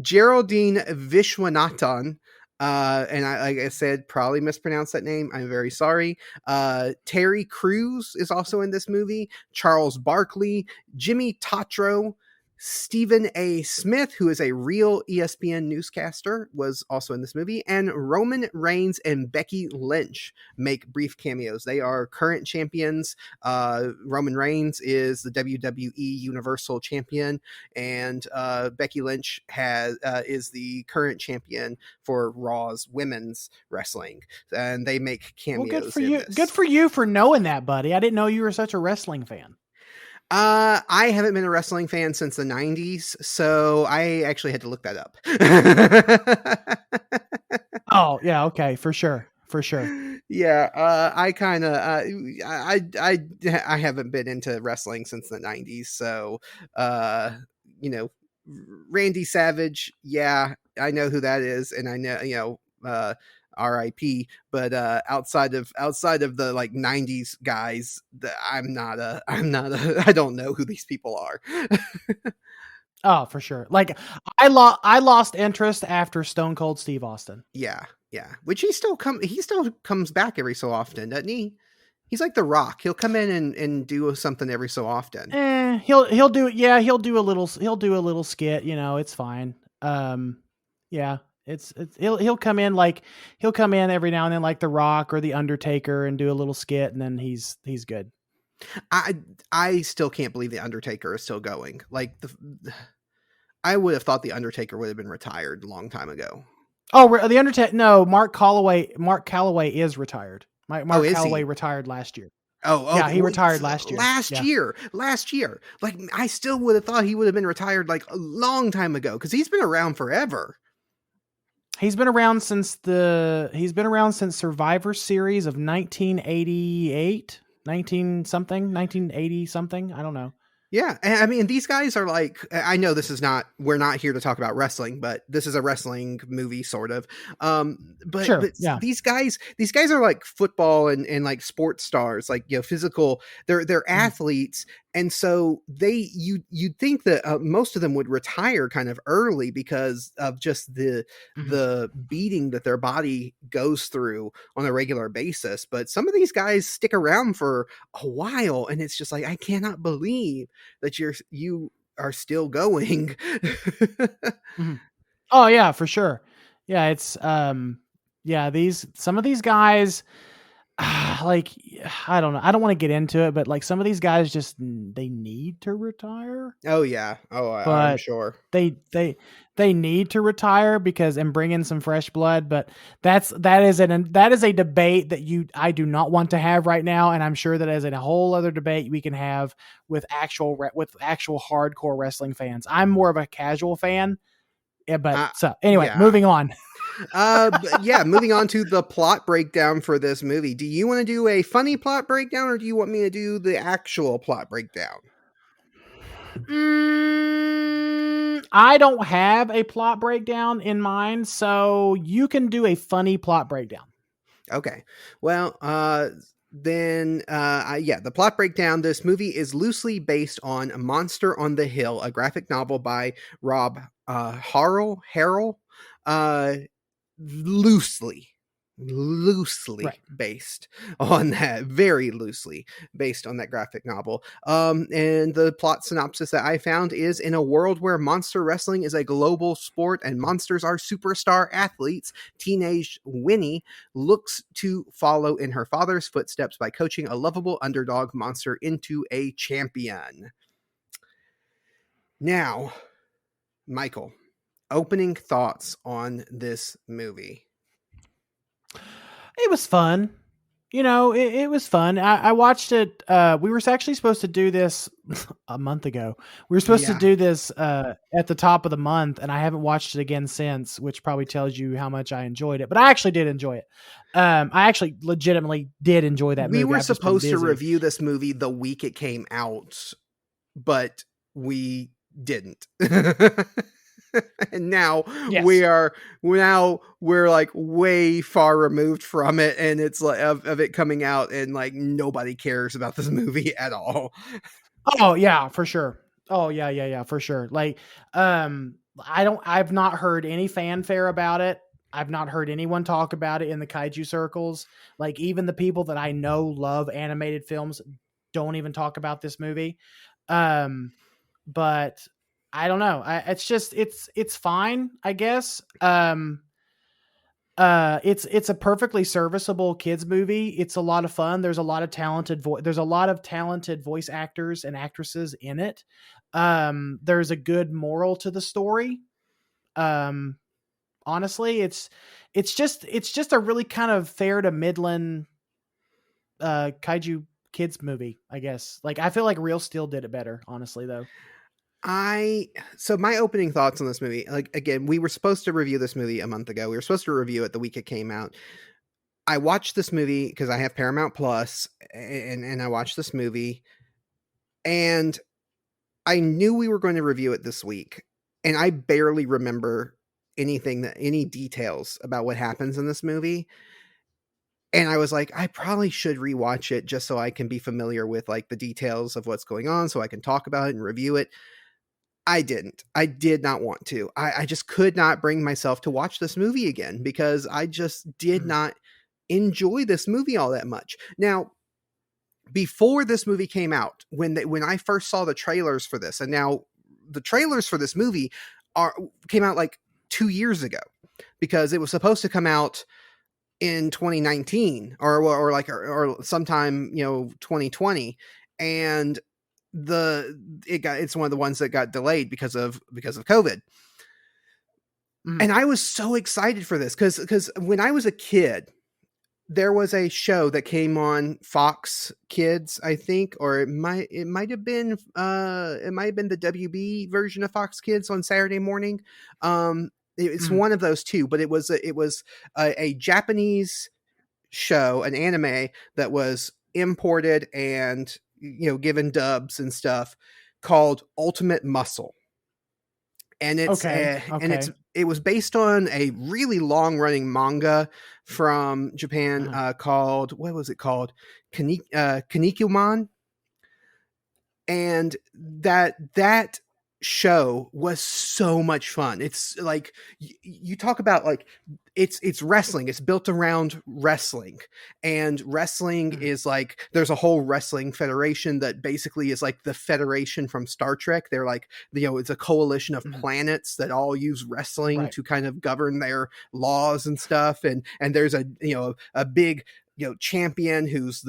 Geraldine Vishwanathan. And like I said, probably mispronounced that name. I'm very sorry. Terry Crews is also in this movie. Charles Barkley, Jimmy Tatro, Stephen A. Smith, who is a real ESPN newscaster, was also in this movie, and Roman Reigns and Becky Lynch make brief cameos. They are current champions. Roman Reigns is the WWE Universal Champion, and Becky Lynch is the current champion for Raw's women's wrestling, and they make cameos. Well, good for you. Good for you for knowing that, buddy. I didn't know you were such a wrestling fan. I haven't been a wrestling fan since the 90s, so I actually had to look that up. Oh, yeah, okay, for sure. Yeah, I kind of I haven't been into wrestling since the 90s, so Randy Savage, yeah, I know who that is, and I know RIP, but outside of the like 90s guys, I don't know who these people are. Oh, for sure. Like I lost interest after Stone Cold Steve Austin. Yeah. Which he still comes back every so often, doesn't he? He's like The Rock. He'll come in and do something every so often. He'll do it. Yeah, he'll do a little skit, it's fine. Yeah. He'll come in every now and then like The Rock or The Undertaker and do a little skit, and then he's good. I still can't believe The Undertaker is still going. Like I would have thought The Undertaker would have been retired a long time ago. Oh, The Undertaker? No, Mark Calloway is retired. Mark Calloway retired last year. Oh, yeah, he retired last year. Last year. Like I still would have thought he would have been retired like a long time ago because he's been around forever. He's been around since Survivor Series of 1988, 1980 something. I don't know. Yeah. I mean, these guys are like, I know we're not here to talk about wrestling, but this is a wrestling movie sort of. But yeah. These guys are like football and like sports stars, like, physical, they're athletes. And so you'd think that most of them would retire kind of early because of just the beating that their body goes through on a regular basis. But some of these guys stick around for a while, and it's just like, I cannot believe that you are still going. Oh yeah, for sure. Yeah, it's some of these guys, like, I don't know. I don't want to get into it, but like some of these guys just, they need to retire. Oh yeah. Oh, I'm sure. They need to retire and bring in some fresh blood. But that is a debate that I do not want to have right now. And I'm sure that is a whole other debate we can have with actual hardcore wrestling fans. I'm more of a casual fan. Yeah, but moving on. Moving on to the plot breakdown for this movie. Do you want to do a funny plot breakdown, or do you want me to do the actual plot breakdown? I don't have a plot breakdown in mind, so you can do a funny plot breakdown. Okay. Well, the plot breakdown. This movie is loosely based on A Monster on the Hill, a graphic novel by Rob Harrell. Loosely Right. based on that, very loosely based on that graphic novel. And the plot synopsis that I found is: in a world where monster wrestling is a global sport and monsters are superstar athletes, teenage Winnie looks to follow in her father's footsteps by coaching a lovable underdog monster into a champion. Now, Michael, opening thoughts on this movie. It was fun. It was fun. I watched it. We were actually supposed to do this a month ago. We were supposed to do this at the top of the month, and I haven't watched it again since, which probably tells you how much I enjoyed it. But I actually did enjoy it. I actually legitimately did enjoy that movie. We were supposed to review this movie the week it came out, but we didn't. And now we're like way far removed from it, and it's like of it coming out, and like nobody cares about this movie at all. Oh yeah, for sure. Oh yeah, for sure. Like, I've not heard any fanfare about it. I've not heard anyone talk about it in the kaiju circles. Like, even the people that I know love animated films don't even talk about this movie. But I don't know. It's fine, I guess. It's a perfectly serviceable kids movie. It's a lot of fun. There's a lot of talented voice actors and actresses in it. There's a good moral to the story. Honestly, it's just a really kind of fair to middling kaiju kids movie, I guess. Like, I feel like Real Steel did it better, honestly, though. So my opening thoughts on this movie, like, again, we were supposed to review this movie a month ago. We were supposed to review it the week it came out. I watched this movie because I have Paramount Plus, and I watched this movie, and I knew we were going to review it this week, and I barely remember any details about what happens in this movie. And I was like, I probably should rewatch it just so I can be familiar with like the details of what's going on, so I can talk about it and review it. I didn't. I did not want to. I just could not bring myself to watch this movie again because I just did not enjoy this movie all that much. Now, before this movie came out, when I first saw the trailers for this, and now the trailers for this movie came out like 2 years ago, because it was supposed to come out in 2019 or sometime 2020, and it's one of the ones that got delayed because of COVID. And I was so excited for this because when I was a kid, there was a show that came on Fox Kids, I think, or it might have been the WB version of Fox Kids on Saturday morning. It's one of those two, but it was a Japanese show, an anime that was imported and given dubs and stuff, called Ultimate Muscle. And it was based on a really long running manga from Japan, called, what was it called? Kinnikuman. And that show was so much fun. It's like, you talk about like, it's wrestling. It's built around wrestling, and wrestling is like, there's a whole wrestling federation that basically is like the Federation from Star Trek. They're like, it's a coalition of planets that all use wrestling to kind of govern their laws and stuff. And there's a big, champion who's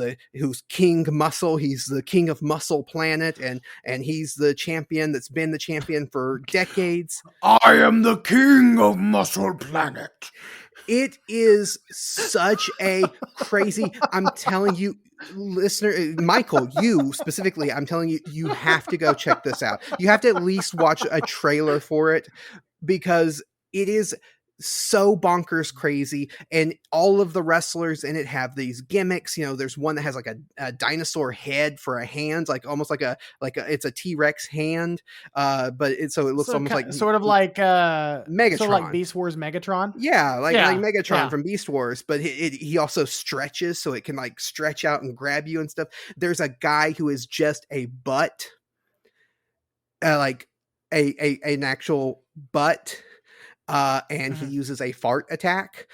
King Muscle. He's the king of Muscle Planet, and he's the champion that's been the champion for decades. I am the king of Muscle Planet. It is such a crazy, I'm telling you, listener, Michael, you specifically, I'm telling you, you have to go check this out. You have to at least watch a trailer for it, because it is so bonkers crazy, and all of the wrestlers in it have these gimmicks. There's one that has like a dinosaur head for a hand, like almost like a it's a T-Rex hand, but it looks almost like sort of like Megatron. Beast Wars Megatron. Yeah, like Megatron yeah. from Beast Wars, but he also stretches, so it can like stretch out and grab you and stuff. There's a guy who is just a butt, like an actual butt, and he uses a fart attack.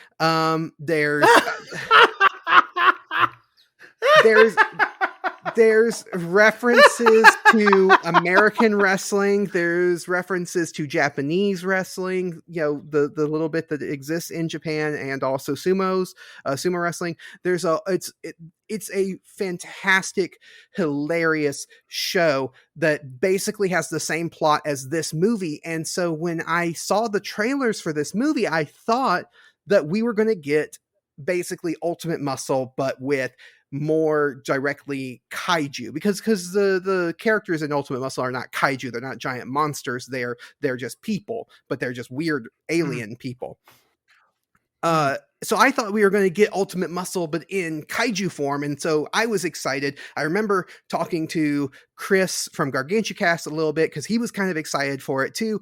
There's references to American wrestling. There's references to Japanese wrestling, the little bit that exists in Japan, and also sumo wrestling. It's a fantastic, hilarious show that basically has the same plot as this movie. And so when I saw the trailers for this movie, I thought that we were going to get basically Ultimate Muscle, but with more directly kaiju, because the characters in Ultimate Muscle are not kaiju. They're not giant monsters. They're just people, but they're just weird alien people. So I thought we were going to get Ultimate Muscle, but in kaiju form. And so I was excited. I remember talking to Chris from GargantuaCast a little bit, because he was kind of excited for it too.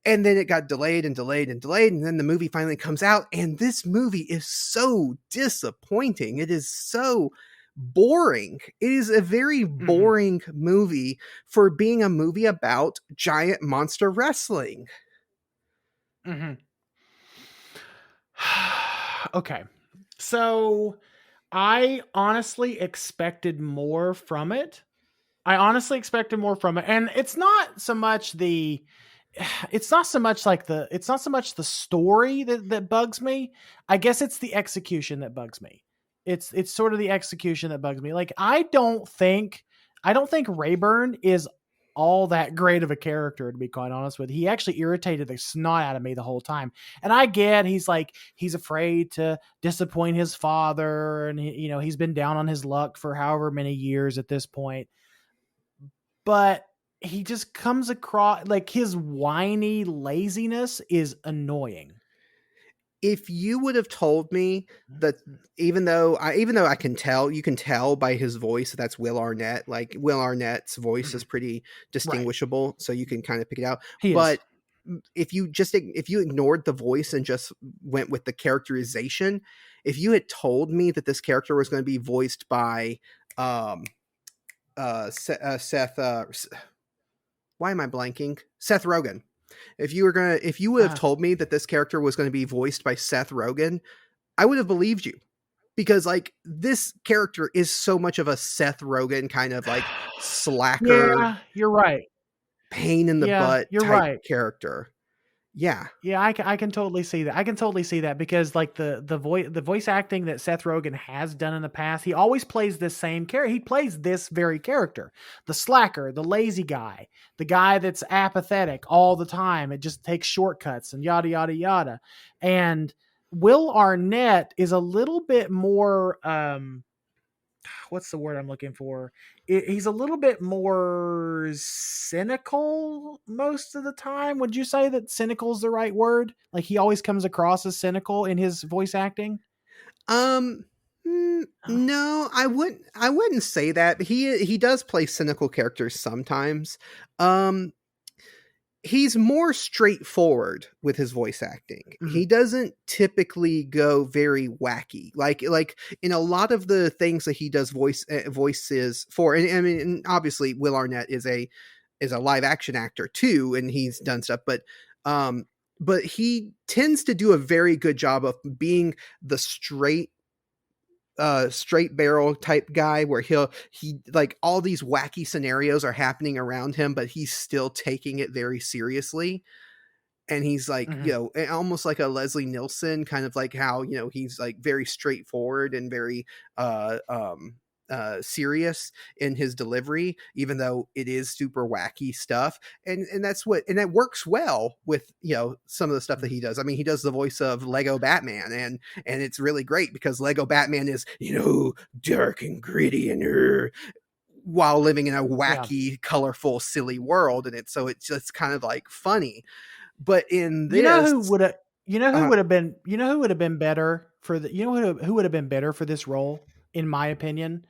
And then it got delayed and delayed and delayed. And then the movie finally comes out. And this movie is so disappointing. It is so boring. It is a very boring movie for being a movie about giant monster wrestling. Okay. So I honestly expected more from it. And it's not so much the story that bugs me. I guess it's the execution that bugs me. It's sort of the execution that bugs me. Like, I don't think Rayburn is all that great of a character, to be quite honest with you. He actually irritated the snot out of me the whole time. And I get he's afraid to disappoint his father, and he's been down on his luck for however many years at this point. But he just comes across like his whiny laziness is annoying. If you would have told me that, even though I can tell, you can tell by his voice, that's Will Arnett. Like, Will Arnett's voice is pretty distinguishable, right, so you can kind of pick it out. But if you ignored the voice and just went with the characterization, if you had told me that this character was going to be voiced by Seth why am I blanking? Seth Rogen. If you would have told me that this character was going to be voiced by Seth Rogen, I would have believed you, because like, this character is so much of a Seth Rogen kind of like slacker. Yeah, you're right. Pain in the butt you're type right. character. Yeah, I can totally see that. I can totally see that, because like the voice acting that Seth Rogen has done in the past, he always plays this same character. He plays this very character, the slacker, the lazy guy, the guy that's apathetic all the time. It just takes shortcuts and yada yada yada. And Will Arnett is a little bit more what's the word I'm looking for? He's a little bit more cynical most of the time. Would you say that cynical is the right word? Like, he always comes across as cynical in his voice acting? No, I wouldn't say that. He does play cynical characters sometimes. He's more straightforward with his voice acting. He doesn't typically go very wacky. Like in a lot of the things that he does voices for, and I mean, and obviously Will Arnett is a live action actor too, and he's done stuff, but he tends to do a very good job of being the straight barrel type guy, where he like, all these wacky scenarios are happening around him, but he's still taking it very seriously. And he's like, almost like a Leslie Nielsen, kind of like how, he's like very straightforward and very serious in his delivery, even though it is super wacky stuff. And that works well with, some of the stuff that he does. I mean, he does the voice of Lego Batman, and it's really great, because Lego Batman is, dark and gritty and while living in a wacky, colorful, silly world. And it's just kind of like funny. But in this, You know who Uh, would have been? You know who would have been better for the? You know who would have been better for this role, in my opinion?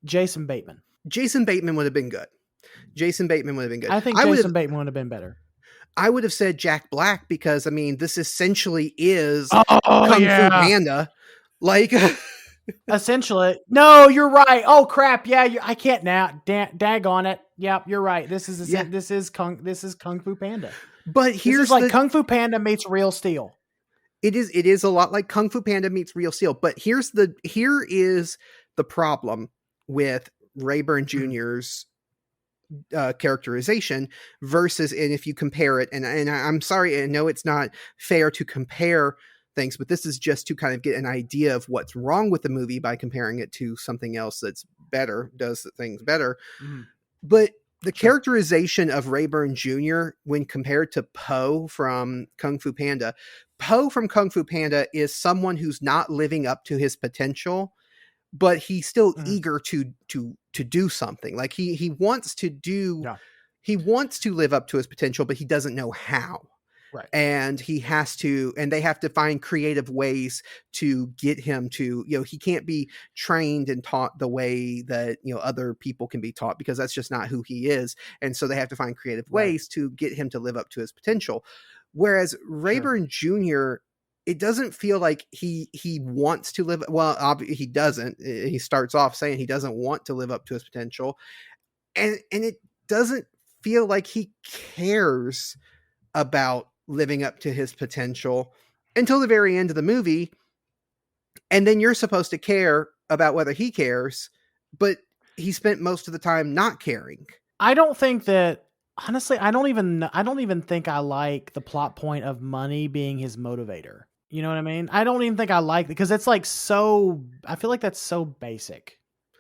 Jason Bateman. Jason Bateman would have been good. Jason Bateman would have been good. I think Jason Bateman would have been better. I would have said Jack Black because I mean this essentially is Oh Kung yeah, Fu Panda. Like essentially. No, you're right. Oh crap! Yeah, I can't now. Dag on it. Yep, you're right. This is Yeah. this is Kung Fu Panda. But This here's is like Kung Fu Panda meets Real Steel. It is a lot like Kung Fu Panda meets Real Steel. But here is the problem with Rayburn Jr.'s characterization versus, and if you compare it, and I'm sorry, I know it's not fair to compare things, but this is just to kind of get an idea of what's wrong with the movie by comparing it to something else that's better, does things better. But the characterization of Rayburn Jr. when compared to Po from Kung Fu Panda, Po from Kung Fu Panda is someone who's not living up to his potential, but he's still eager to do something. Like he wants to do, he wants to live up to his potential, but he doesn't know how. Right. And he has to, and they have to find creative ways to get him to, he can't be trained and taught the way that, other people can be taught, because that's just not who he is. And so they have to find creative ways to get him to live up to his potential. Whereas Rayburn Jr., it doesn't feel like he wants to live. Well, he doesn't. He starts off saying he doesn't want to live up to his potential. And it doesn't feel like he cares about living up to his potential until the very end of the movie. And then you're supposed to care about whether he cares, but he spent most of the time not caring. I don't think that, honestly, I don't even think I like the plot point of money being his motivator. You know what I mean? I don't even think I like it because it's like I feel like that's so basic.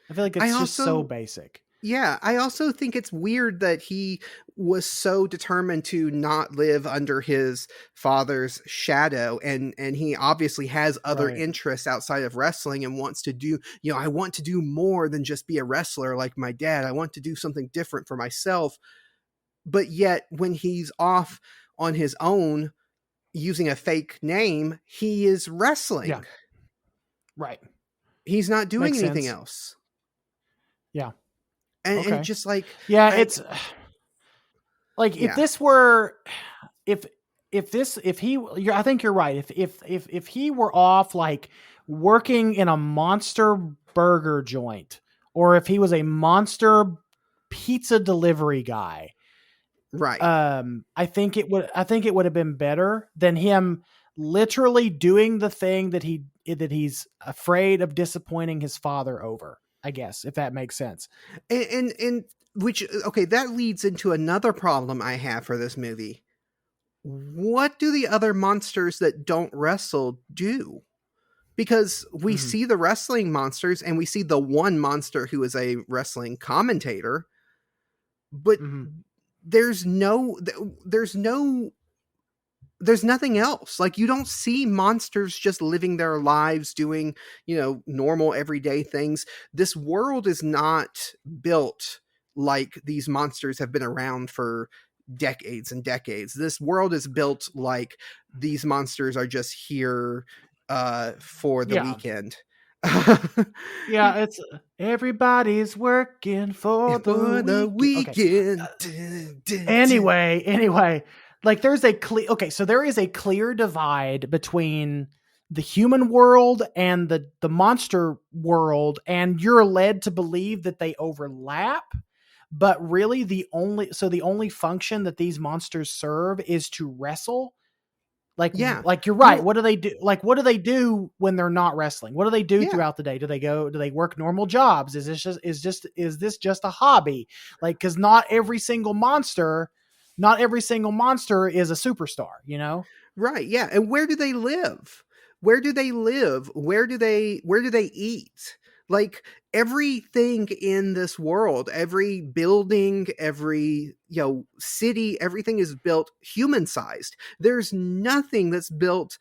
I feel like it's just so basic. Yeah, I also think it's weird that he was so determined to not live under his father's shadow, and he obviously has other interests outside of wrestling and wants to do, I want to do more than just be a wrestler like my dad. I want to do something different for myself. But yet when he's off on his own using a fake name, he is wrestling. Yeah. Right. He's not doing Makes anything sense. else. Yeah. And just like, it's like, if this were, I think you're right. If he were off like working in a monster burger joint, or if he was a monster pizza delivery guy, right. I think it would have been better than him literally doing the thing that he's afraid of disappointing his father over, I guess, if that makes sense. And which, okay, that leads into another problem I have for this movie. What do the other monsters that don't wrestle do? Because we see the wrestling monsters, and we see the one monster who is a wrestling commentator, but there's nothing else. Like, you don't see monsters just living their lives doing, normal everyday things. This world is not built like these monsters have been around for decades and decades. This world is built like these monsters are just here for the weekend. Yeah, it's everybody's working for the weekend. Okay. Anyway, like there is a clear divide between the human world and the monster world, and you're led to believe that they overlap, but really the only function that these monsters serve is to wrestle. Like you're right. What do they do? Like, what do they do when they're not wrestling? What do they do throughout the day? Do they work normal jobs? Is this just a hobby? Like, cause not every single monster is a superstar, Right. Yeah. And where do they live? Where do they eat? Like, everything in this world, every building, every, city, everything is built human sized. There's nothing that's built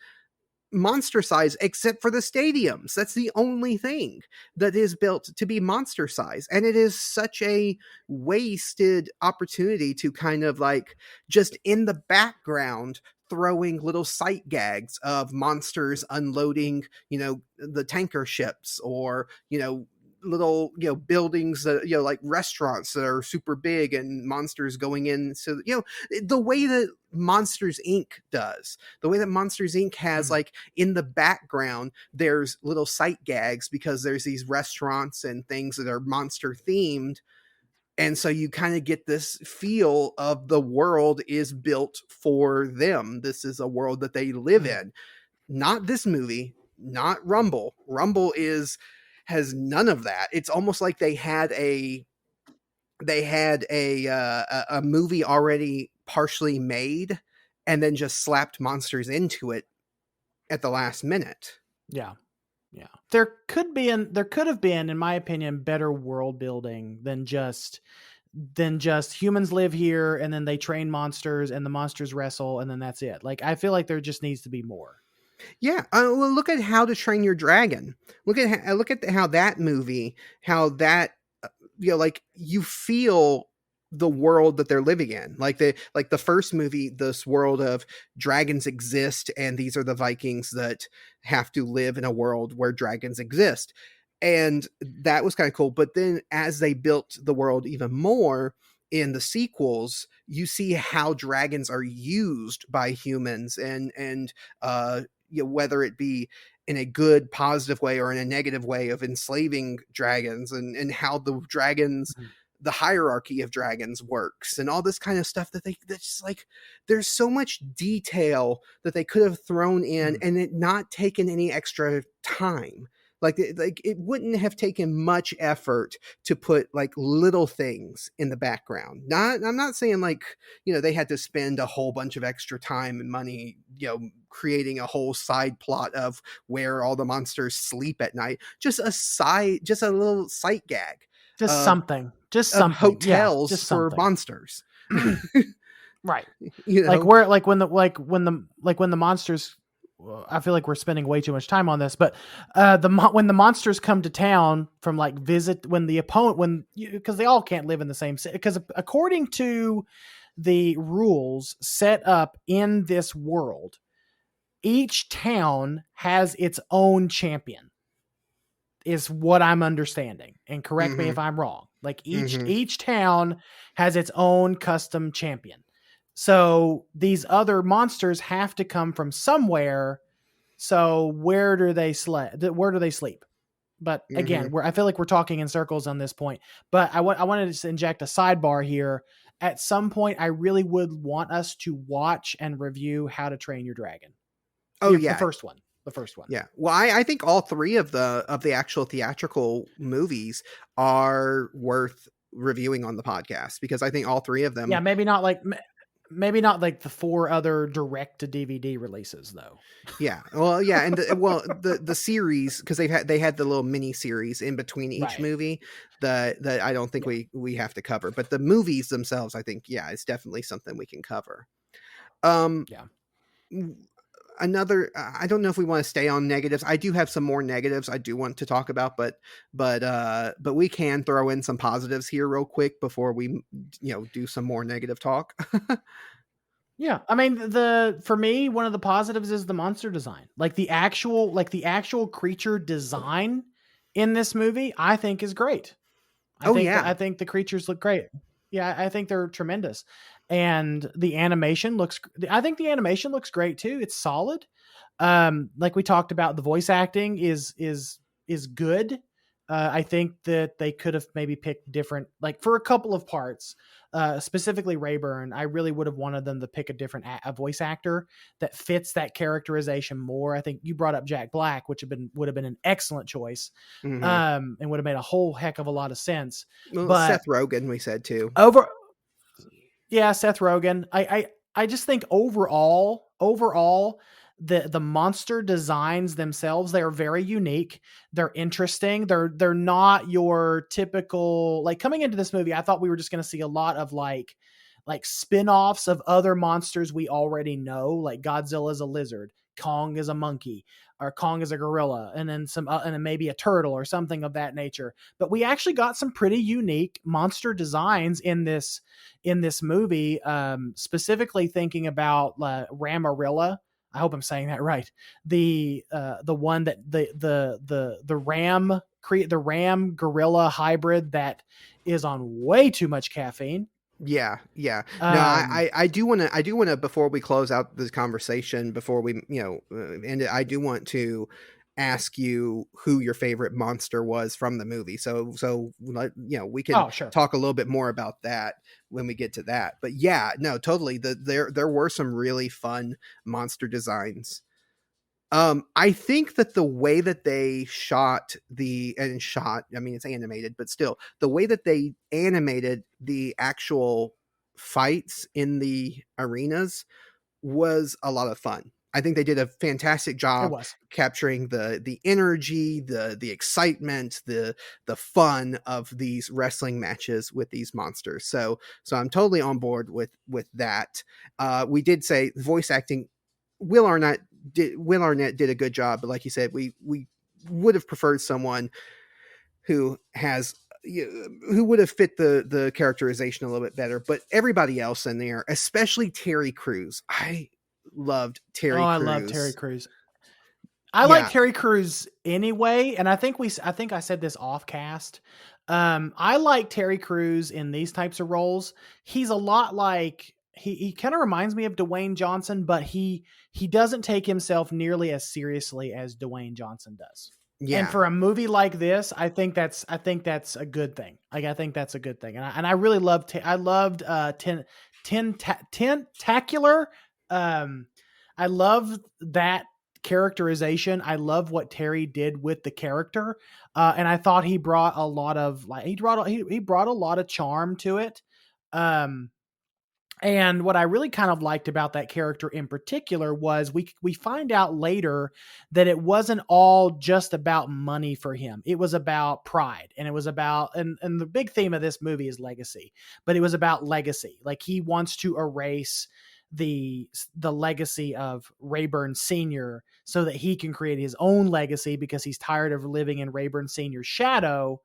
monster size except for the stadiums. That's the only thing that is built to be monster size. And it is such a wasted opportunity to kind of like just in the background throwing little sight gags of monsters unloading, the tanker ships, or, little, buildings that, like restaurants that are super big and monsters going in. So, the way that Monsters Inc. does, the way that Monsters Inc. has, like, in the background, there's little sight gags because there's these restaurants and things that are monster themed. And so you kind of get this feel of the world is built for them. This is a world that they live in. Not this movie, not Rumble. Rumble has none of that. It's almost like they had a movie already partially made and then just slapped monsters into it at the last minute. Yeah. There could have been, in my opinion, better world building than just humans live here and then they train monsters and the monsters wrestle and then that's it. Like, I feel like there just needs to be more. Yeah. Well, look at How to Train Your Dragon. Look at how that movie, how that, like, you feel the world that they're living in. Like the first movie, this world of dragons exist and these are the Vikings that have to live in a world where dragons exist. And that was kind of cool. But then as they built the world even more in the sequels, you see how dragons are used by humans and whether it be in a good, positive way or in a negative way of enslaving dragons, and how the dragons, the hierarchy of dragons works, and all this kind of stuff that's like, there's so much detail that they could have thrown in and it not taken any extra time. Like it wouldn't have taken much effort to put like little things in the background. I'm not saying like, they had to spend a whole bunch of extra time and money, creating a whole side plot of where all the monsters sleep at night. Just a little sight gag. Just something. Hotels just for something. monsters. Right. Like when the monsters, I feel like we're spending way too much time on this, but when the monsters come to town from like visit, because they all can't live in the same city, because according to the rules set up in this world, each town has its own champion, is what I'm understanding. And correct me if I'm wrong. Like each town has its own custom champion. So these other monsters have to come from somewhere. So where do they sleep? But again, I feel like we're talking in circles on this point. But I wanted to just inject a sidebar here. At some point, I really would want us to watch and review How to Train Your Dragon. The first one. Yeah. Well, I think all three of the actual theatrical movies are worth reviewing on the podcast, because I think all three of them. Yeah, maybe not like the 4 other direct to DVD releases though. Yeah. Well, yeah. And the series, because they had the little mini series in between each movie that I don't think we have to cover, but the movies themselves, I think, it's definitely something we can cover. Another, I don't know if we want to stay on negatives. I do have some more negatives I do want to talk about, but we can throw in some positives here real quick before we, do some more negative talk. Yeah. I mean, for me, one of the positives is the monster design. Like the actual creature design in this movie, I think is great. I think the creatures look great. Yeah. I think they're tremendous. And the animation looks great too. It's solid. Like we talked about, the voice acting is good. I think that they could have maybe picked different, like for a couple of parts, specifically Rayburn, I really would have wanted them to pick a different voice actor that fits that characterization more. I think you brought up Jack Black, which would have been an excellent choice, and would have made a whole heck of a lot of sense. Well, but Seth Rogen, we said too. Seth Rogen. I just think overall, the monster designs themselves, they are very unique. They're interesting. They're not your typical, like, coming into this movie, I thought we were just going to see a lot of like spin-offs of other monsters we already know, like Godzilla's a lizard, Kong is a monkey or Kong is a gorilla, and then and then maybe a turtle or something of that nature. But we actually got some pretty unique monster designs in this movie, specifically thinking about Ramarilla. I hope I'm saying that right. The one that the ram gorilla hybrid that is on way too much caffeine. Yeah. No, I do want to before we close out this conversation, before we end it, I do want to ask you who your favorite monster was from the movie. So we can sure. talk a little bit more about that when we get to that. But yeah, no, totally. There were some really fun monster designs. I think that the way that they I mean, it's animated, but still the way that they animated the actual fights in the arenas was a lot of fun. I think they did a fantastic job capturing the energy, the excitement, the fun of these wrestling matches with these monsters. So I'm totally on board with that. We did say voice acting. Will Arnett did a good job, but like you said, we would have preferred someone who would have fit the characterization a little bit better. But everybody else in there, especially Terry Crews, I loved Terry Crews. I love Terry Crews. I like Terry Crews anyway, and I think I said this off cast. I like Terry Crews in these types of roles. He's a lot like he kind of reminds me of Dwayne Johnson, but he doesn't take himself nearly as seriously as Dwayne Johnson does. Yeah. And for a movie like this, I think that's a good thing. Like, I think that's a good thing. And I really loved Tentacular. I love that characterization. I love what Terry did with the character. And I thought he brought a lot of he brought a lot of charm to it. And what I really kind of liked about that character in particular was we find out later that it wasn't all just about money for him. It was about pride, and it was about and the big theme of this movie is legacy, but it was about legacy. Like, he wants to erase the legacy of Rayburn Sr. so that he can create his own legacy, because he's tired of living in Rayburn Sr.'s shadow.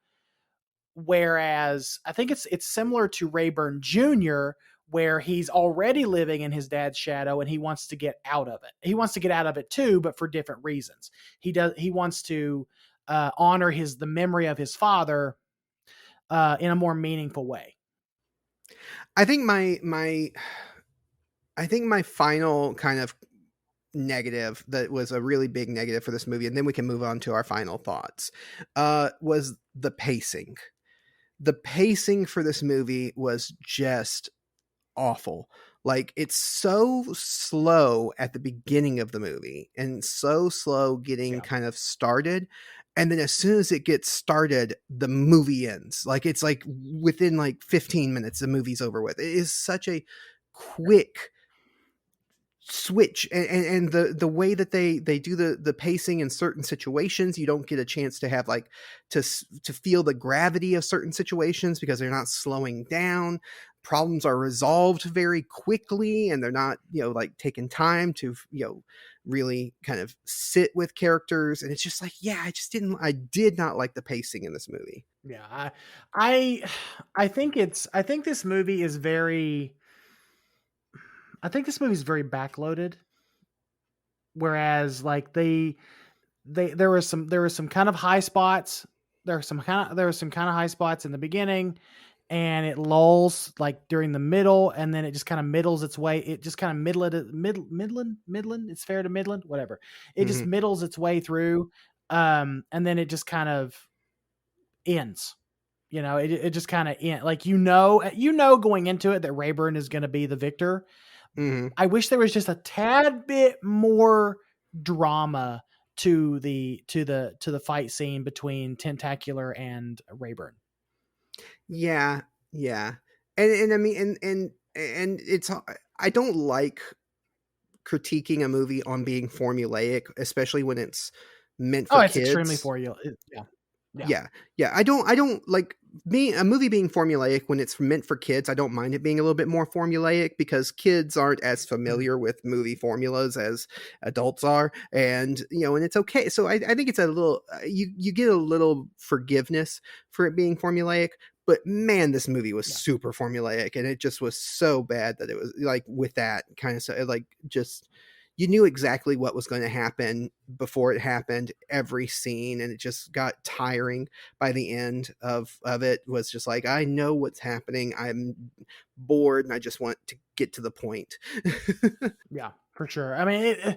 Whereas I think it's similar to Rayburn Jr., where he's already living in his dad's shadow and he wants to get out of it. He wants to get out of it too, but for different reasons. He wants to honor the memory of his father in a more meaningful way. I think my final kind of negative, that was a really big negative for this movie, and then we can move on to our final thoughts, was the pacing. The pacing for this movie was just awful. Like, it's so slow at the beginning of the movie and so slow getting kind of started, and then as soon as it gets started, the movie ends. Like, it's like within like 15 minutes the movie's over with. It is such a quick switch, and the way that they do the pacing in certain situations, you don't get a chance to have like to feel the gravity of certain situations because they're not slowing down. Problems are resolved very quickly, and they're not like taking time to really kind of sit with characters. And it's just like, I did not like the pacing in this movie. I think this movie is very backloaded. Whereas like there were some kind of high spots. There were some kind of high spots in the beginning, and it lulls like during the middle, and then it just kind of middles its way. It just kind of midland. It's fair to midland, whatever. It just middles its way through. And then it just kind of ends. It just kind of ends. Like, going into it that Rayburn is going to be the victor. Mm-hmm. I wish there was just a tad bit more drama to the fight scene between Tentacular and Rayburn. Yeah. And I mean, and it's, I don't like critiquing a movie on being formulaic, especially when it's meant for kids. It's extremely for you. Yeah. Yeah. I don't like a movie being formulaic when it's meant for kids. I don't mind it being a little bit more formulaic because kids aren't as familiar with movie formulas as adults are, and and it's okay. So I think it's a little you get a little forgiveness for it being formulaic. But man, this movie was super formulaic, and it just was so bad that it was like with that kind of stuff, like just. You knew exactly what was going to happen before it happened, every scene, and it just got tiring by the end of it. Was just like, I know what's happening. I'm bored and I just want to get to the point. Yeah, for sure. I mean,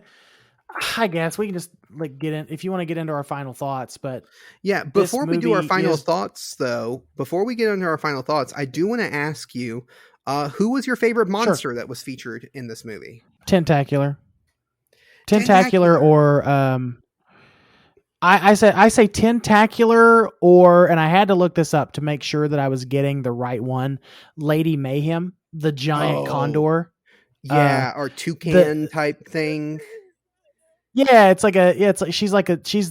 I guess we can just like get in if you want to get into our final thoughts, but yeah, before we do our final thoughts though, before we get into our final thoughts, I do want to ask you, who was your favorite monster that was featured in this movie? Tentacular or I say Tentacular or, and I had to look this up to make sure that I was getting the right one. Lady Mayhem, the giant condor. Yeah, or toucan type thing. Yeah, it's like she's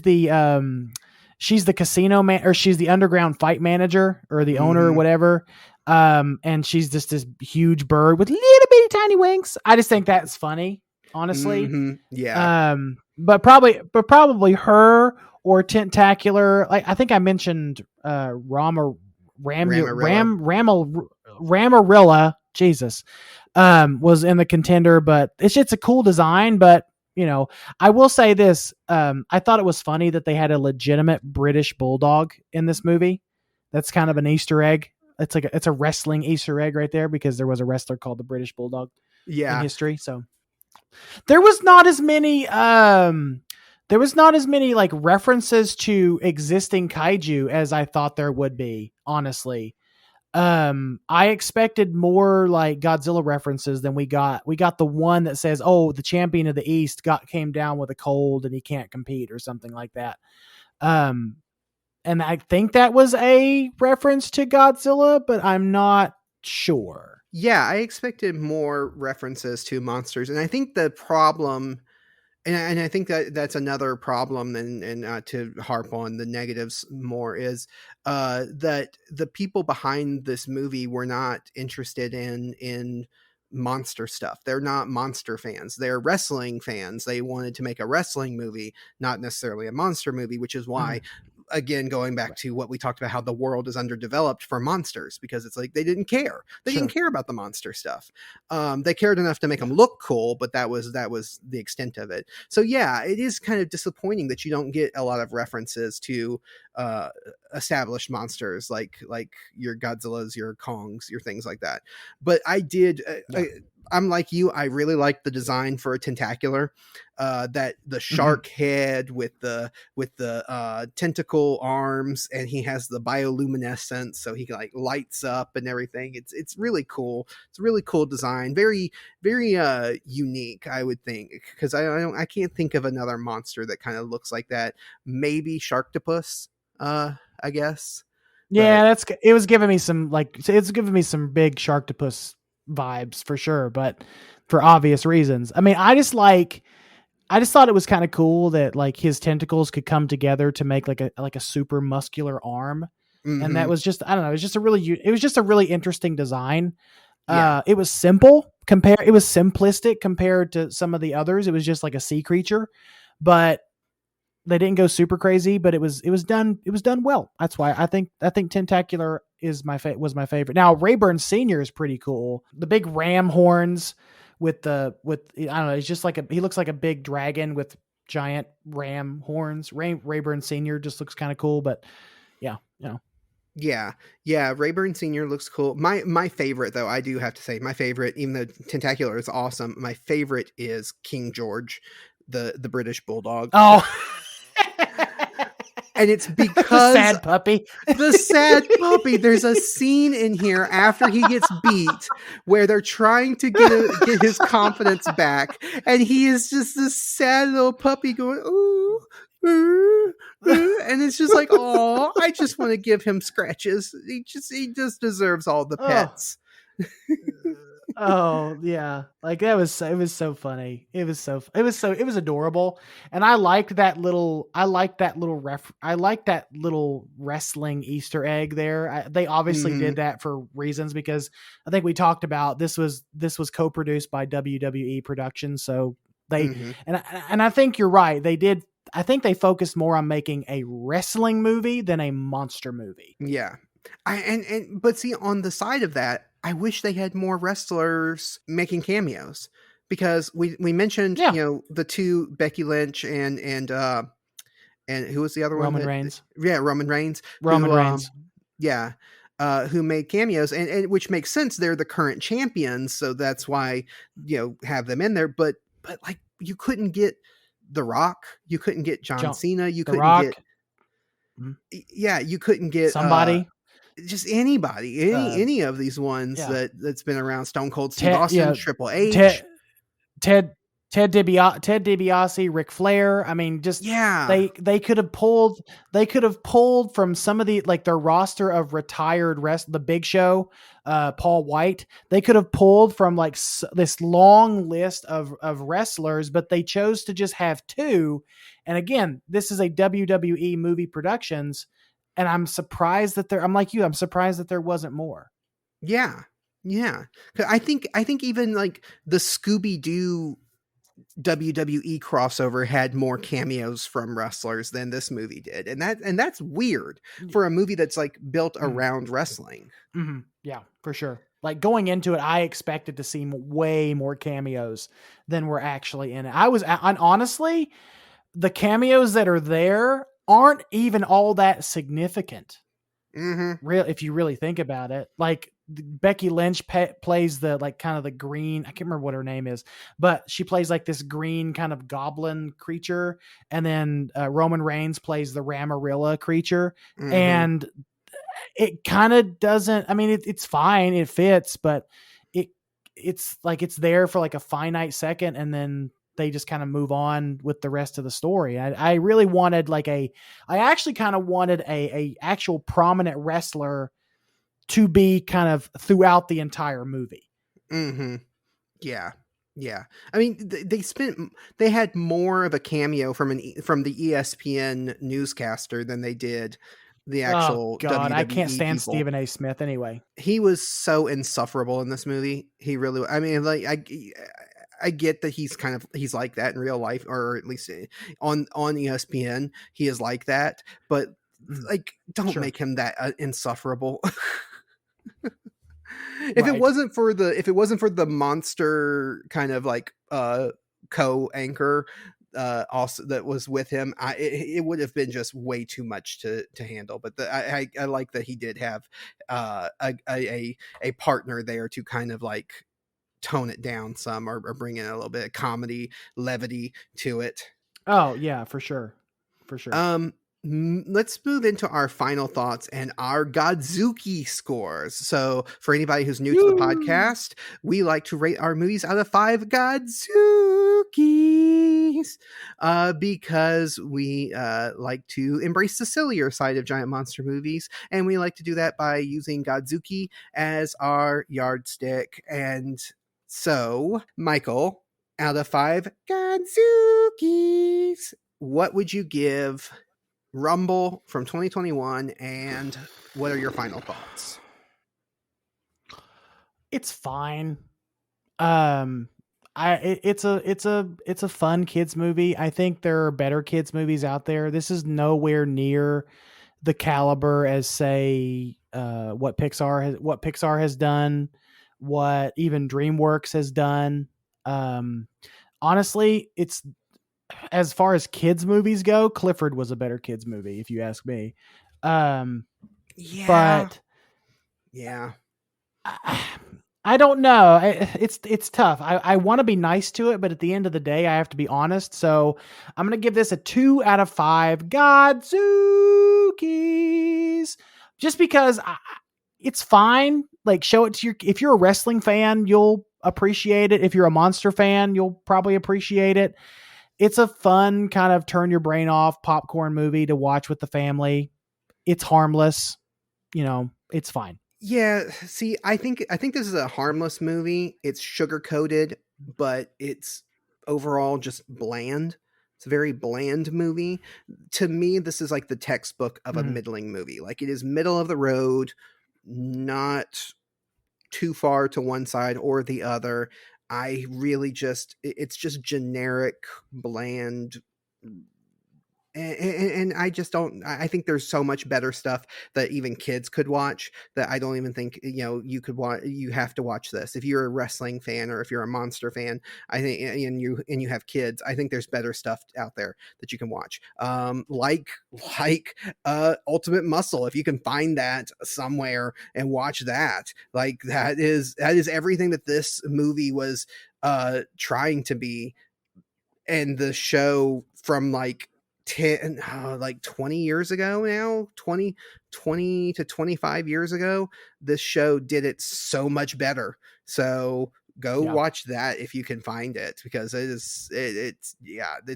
the casino man, or she's the underground fight manager or the owner or whatever. And she's just this huge bird with little bitty tiny wings. I just think that's funny. Honestly, yeah. But probably her or Tentacular. Like I think I mentioned Ramarilla. Jesus, was in the contender, but it's a cool design. But I will say this: I thought it was funny that they had a legitimate British bulldog in this movie. That's kind of an Easter egg. It's a wrestling Easter egg right there because there was a wrestler called the British Bulldog in history. So. There was not as many like references to existing kaiju as I thought there would be, honestly. I expected more like Godzilla references than we got. We got the one that says, "Oh, the champion of the East came down with a cold and he can't compete," or something like that. And I think that was a reference to Godzilla, but I'm not sure. Yeah, I expected more references to monsters, and I think the problem, and I think that's another problem, and to harp on the negatives more, is that the people behind this movie were not interested in monster stuff. They're not monster fans. They're wrestling fans. They wanted to make a wrestling movie, not necessarily a monster movie, which is why again, going back to what we talked about, how the world is underdeveloped for monsters, because it's like they didn't care. They didn't care about the monster stuff. They cared enough to make them look cool, but that was the extent of it. So yeah, it is kind of disappointing that you don't get a lot of references to established monsters like your Godzillas, your Kongs, your things like that. But I did. I'm like you. I really like the design for a Tentacular. That the shark head with the tentacle arms, and he has the bioluminescence, so he like lights up and everything. It's really cool. It's a really cool design. Very unique, I would think, because I can't think of another monster that kind of looks like that. Maybe Sharktopus, I guess. Yeah, it was giving me some it's giving me some big Sharktopus vibes for sure, but for obvious reasons. I mean, I just thought it was kind of cool that like his tentacles could come together to make like a super muscular arm. And that was just, I don't know, it was just a really interesting design. It was simplistic compared to some of the others. It was just like a sea creature, but they didn't go super crazy, but it was done well. That's why I think Tentacular was my favorite. Now Rayburn Sr. is pretty cool. The big ram horns with I don't know, he's just he looks like a big dragon with giant ram horns. Rayburn Sr. just looks kind of cool, but yeah. Yeah, Rayburn Sr. looks cool. My favorite, though, I do have to say, my favorite, even though Tentacular is awesome, my favorite is King George, the British Bulldog. Oh. And it's because the sad puppy. There's a scene in here after he gets beat where they're trying to get his confidence back, and he is just this sad little puppy going, ooh, ooh, ooh, and it's just like, oh, I just want to give him scratches. He just deserves all the pets. Oh yeah, like that was it was so funny. It was adorable, and I liked that little wrestling Easter egg there. They obviously Hmm. did that for reasons because I think we talked about this was co-produced by WWE Productions, so they Hmm. and I think you're right. They did. I think they focused more on making a wrestling movie than a monster movie. Yeah. But see, on the side of that, I wish they had more wrestlers making cameos, because we mentioned, Yeah, the two, Becky Lynch and who was the other one Roman that, Reigns. yeah, Roman Reigns, Roman who Reigns. yeah, who made cameos, and which makes sense. They're the current champions, so that's why, have them in there. But like, you couldn't get The Rock, you couldn't get John Jump. Cena, you The couldn't get, Rock. Mhm. yeah, you couldn't get Somebody. just anybody, Uh, any of these ones yeah. that's been around. Stone Cold Steve Ted. Austin, Yeah. Triple H. Ted. Ted DiBiase, Ric Flair. I mean, just Yeah. they could have pulled from some of the like their roster of retired the Big Show, Paul White. They could have pulled from like this long list of wrestlers, but they chose to just have two. And again, this is a WWE movie productions, and I'm surprised that I'm like you. I'm surprised that there wasn't more. Yeah. Yeah. 'Cause I think even like the Scooby Doo WWE crossover had more cameos from wrestlers than this movie did. And that's weird for a movie that's like built Mm. around wrestling. Mm-hmm. Yeah, for sure. Like going into it, I expected to see way more cameos than were actually in it. And honestly, the cameos that are there aren't even all that significant. Mhm. Real, if you really think about it, like Becky Lynch plays the like kind of the green. I can't remember what her name is, but she plays like this green kind of goblin creature, and then Roman Reigns plays the Ramarilla creature, Mhm. and it kind of doesn't. I mean, it's fine, it fits, but it it's like it's there for like a finite second, and then they just kind of move on with the rest of the story. I really wanted I actually kind of wanted a actual prominent wrestler to be kind of throughout the entire movie. Mhm. Yeah. Yeah. I mean, they had more of a cameo from the ESPN newscaster than they did the Oh actual God, I can't WWE stand people. Stephen A. Smith anyway. He was so insufferable in this movie. He really, I mean, like, I get that he's like that in real life, or at least on ESPN he is like that, but Mm, like, don't sure. make him that insufferable. Right. If it wasn't for the monster kind of like co-anchor also that was with him, it would have been just way too much to handle. But I like that he did have a partner there to kind of like tone it down some, or bring in a little bit of comedy levity to it. Oh yeah, for sure. For sure. Um, let's move into our final thoughts and our Godzuki scores. So, for anybody who's new to the Woo! podcast, we like to rate our movies out of 5 Godzukis, because we like to embrace the sillier side of giant monster movies, and we like to do that by using Godzuki as our yardstick. And so, Michael, out of 5 Godzukis, what would you give Rumble from 2021, and what are your final thoughts? It's fine. Um, it's a fun kids movie. I think there are better kids movies out there. This is nowhere near the caliber as say what Pixar has done, what even DreamWorks has done. Um, honestly, it's as far as kids movies go, Clifford was a better kids movie if you ask me. Um, Yeah. but Yeah. I don't know. It's tough. I want to be nice to it, but at the end of the day, I have to be honest. So I'm gonna give this a 2 out of 5 Godzookies, just because it's fine. Like, show it to if you're a wrestling fan, you'll appreciate it. If you're a monster fan, you'll probably appreciate it. It's a fun kind of turn your brain off popcorn movie to watch with the family. It's harmless. It's fine. Yeah, see, I think this is a harmless movie. It's sugar coated, but it's overall just bland. It's a very bland movie. To me, this is like the textbook of a Mhm. middling movie. Like, it is middle of the road, not too far to one side or the other. I really just it's just generic, bland, and I just don't. I think there's so much better stuff that even kids could watch that I don't even think you could watch. You have to watch this if you're a wrestling fan or if you're a monster fan. I think, and you have kids. I think there's better stuff out there that you can watch. Like Ultimate Muscle. If you can find that somewhere and watch that, like that is everything that this movie was trying to be, and the show from like 20 years ago now, 20 to 25 years ago, this show did it so much better. So go watch that if you can find it, because it's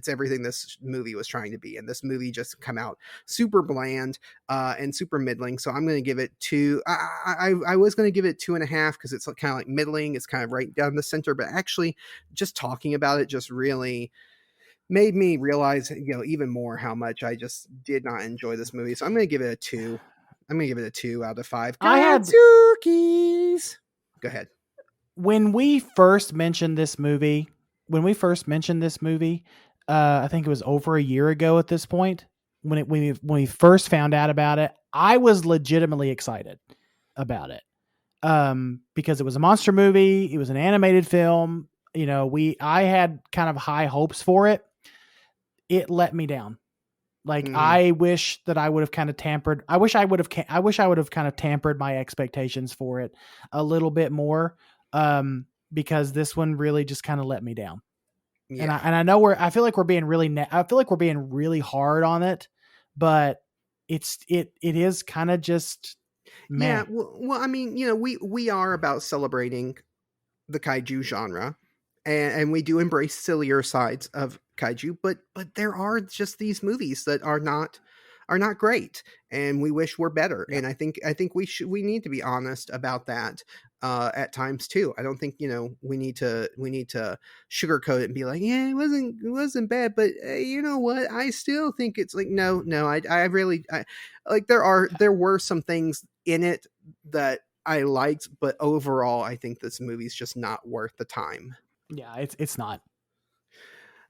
everything this movie was trying to be, and this movie just come out super bland and super middling. So I'm going to give it two. I was going to give it 2.5 because it's kind of like middling. It's kind of right down the center, but actually just talking about it just really made me realize, even more how much I just did not enjoy this movie. So I'm going to give it a 2. I'm going to give it a 2 out of 5. I had Turkeys. Go ahead. when we first mentioned this movie, I think it was over a year ago at this point, when we first found out about it, I was legitimately excited about it. Because it was a monster movie, it was an animated film, I had kind of high hopes for it. It let me down. Like, I wish that I would have kind of tampered. I wish I would have kind of tampered my expectations for it a little bit more. Because this one really just kind of let me down. Yeah. And I know I feel like we're being really hard on it, but it is kind of just meh. Yeah. Well, I mean, we are about celebrating the kaiju genre, and we do embrace sillier sides of kaiju, but there are just these movies that are not great, and we wish we're better. Yeah. And I think we need to be honest about that at times too. I don't think we need to sugarcoat it and be like, yeah, it wasn't bad, but you know what, I still think it's like, no, I really like there were some things in it that I liked, but overall I think this movie's just not worth the time. Yeah, it's not.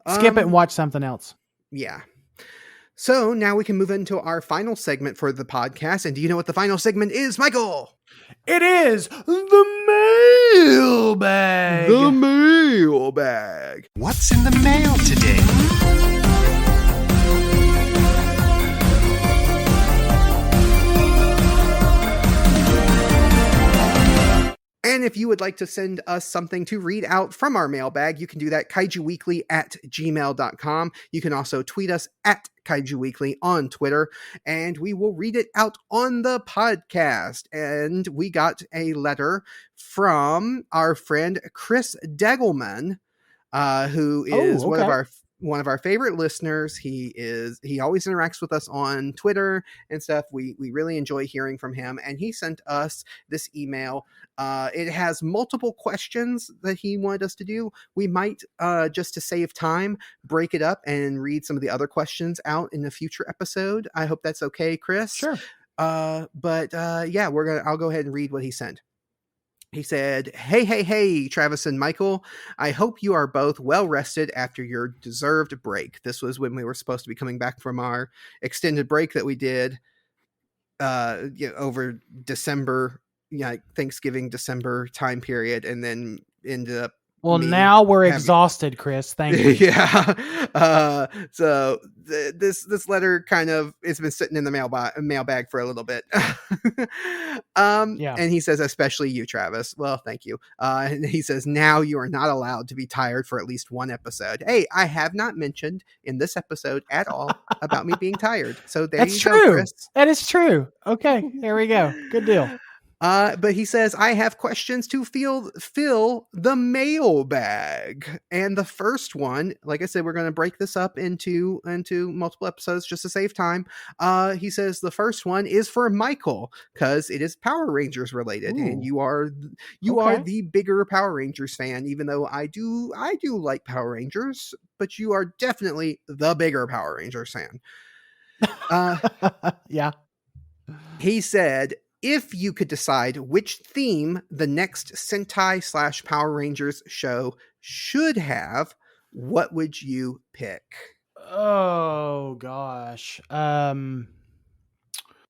Skip it and watch something else. Yeah. So now we can move into our final segment for the podcast. And do you know what the final segment is, Michael? It is the mailbag. The mailbag. What's in the mail today? And if you would like to send us something to read out from our mailbag, you can do that kaijuweekly@gmail.com. You can also tweet us at kaijuweekly on Twitter, and we will read it out on the podcast. And we got a letter from our friend Chris Degelman, who is one of our favorite listeners. He always interacts with us on Twitter and stuff. We really enjoy hearing from him, and he sent us this email. It has multiple questions that he wanted us to do. We might, just to save time, break it up and read some of the other questions out in a future episode. I hope that's okay, Chris. Sure. But yeah, I'll go ahead and read what he sent. He said, hey, Travis and Michael. I hope you are both well rested after your deserved break. This was when we were supposed to be coming back from our extended break that we did over December, Thanksgiving, December time period, and then ended up. Well, now we're exhausted, Chris. Thank you. Yeah. So this letter it's been sitting in the mailbag for a little bit. Yeah. And he says, especially you, Travis. Well, thank you. And he says, now you are not allowed to be tired for at least one episode. Hey, I have not mentioned in this episode at all about me being tired. So that's true. Go, Chris. That is true. Okay, there we go. Good deal. But he says, I have questions to fill the mailbag. And the first one, like I said, we're going to break this up into multiple episodes just to save time. He says the first one is for Michael because it is Power Rangers related. Ooh. And you are the bigger Power Rangers fan, even though I do like Power Rangers, but you are definitely the bigger Power Rangers fan. Yeah. He said, if you could decide which theme the next Sentai / Power Rangers show should have, what would you pick? Oh gosh.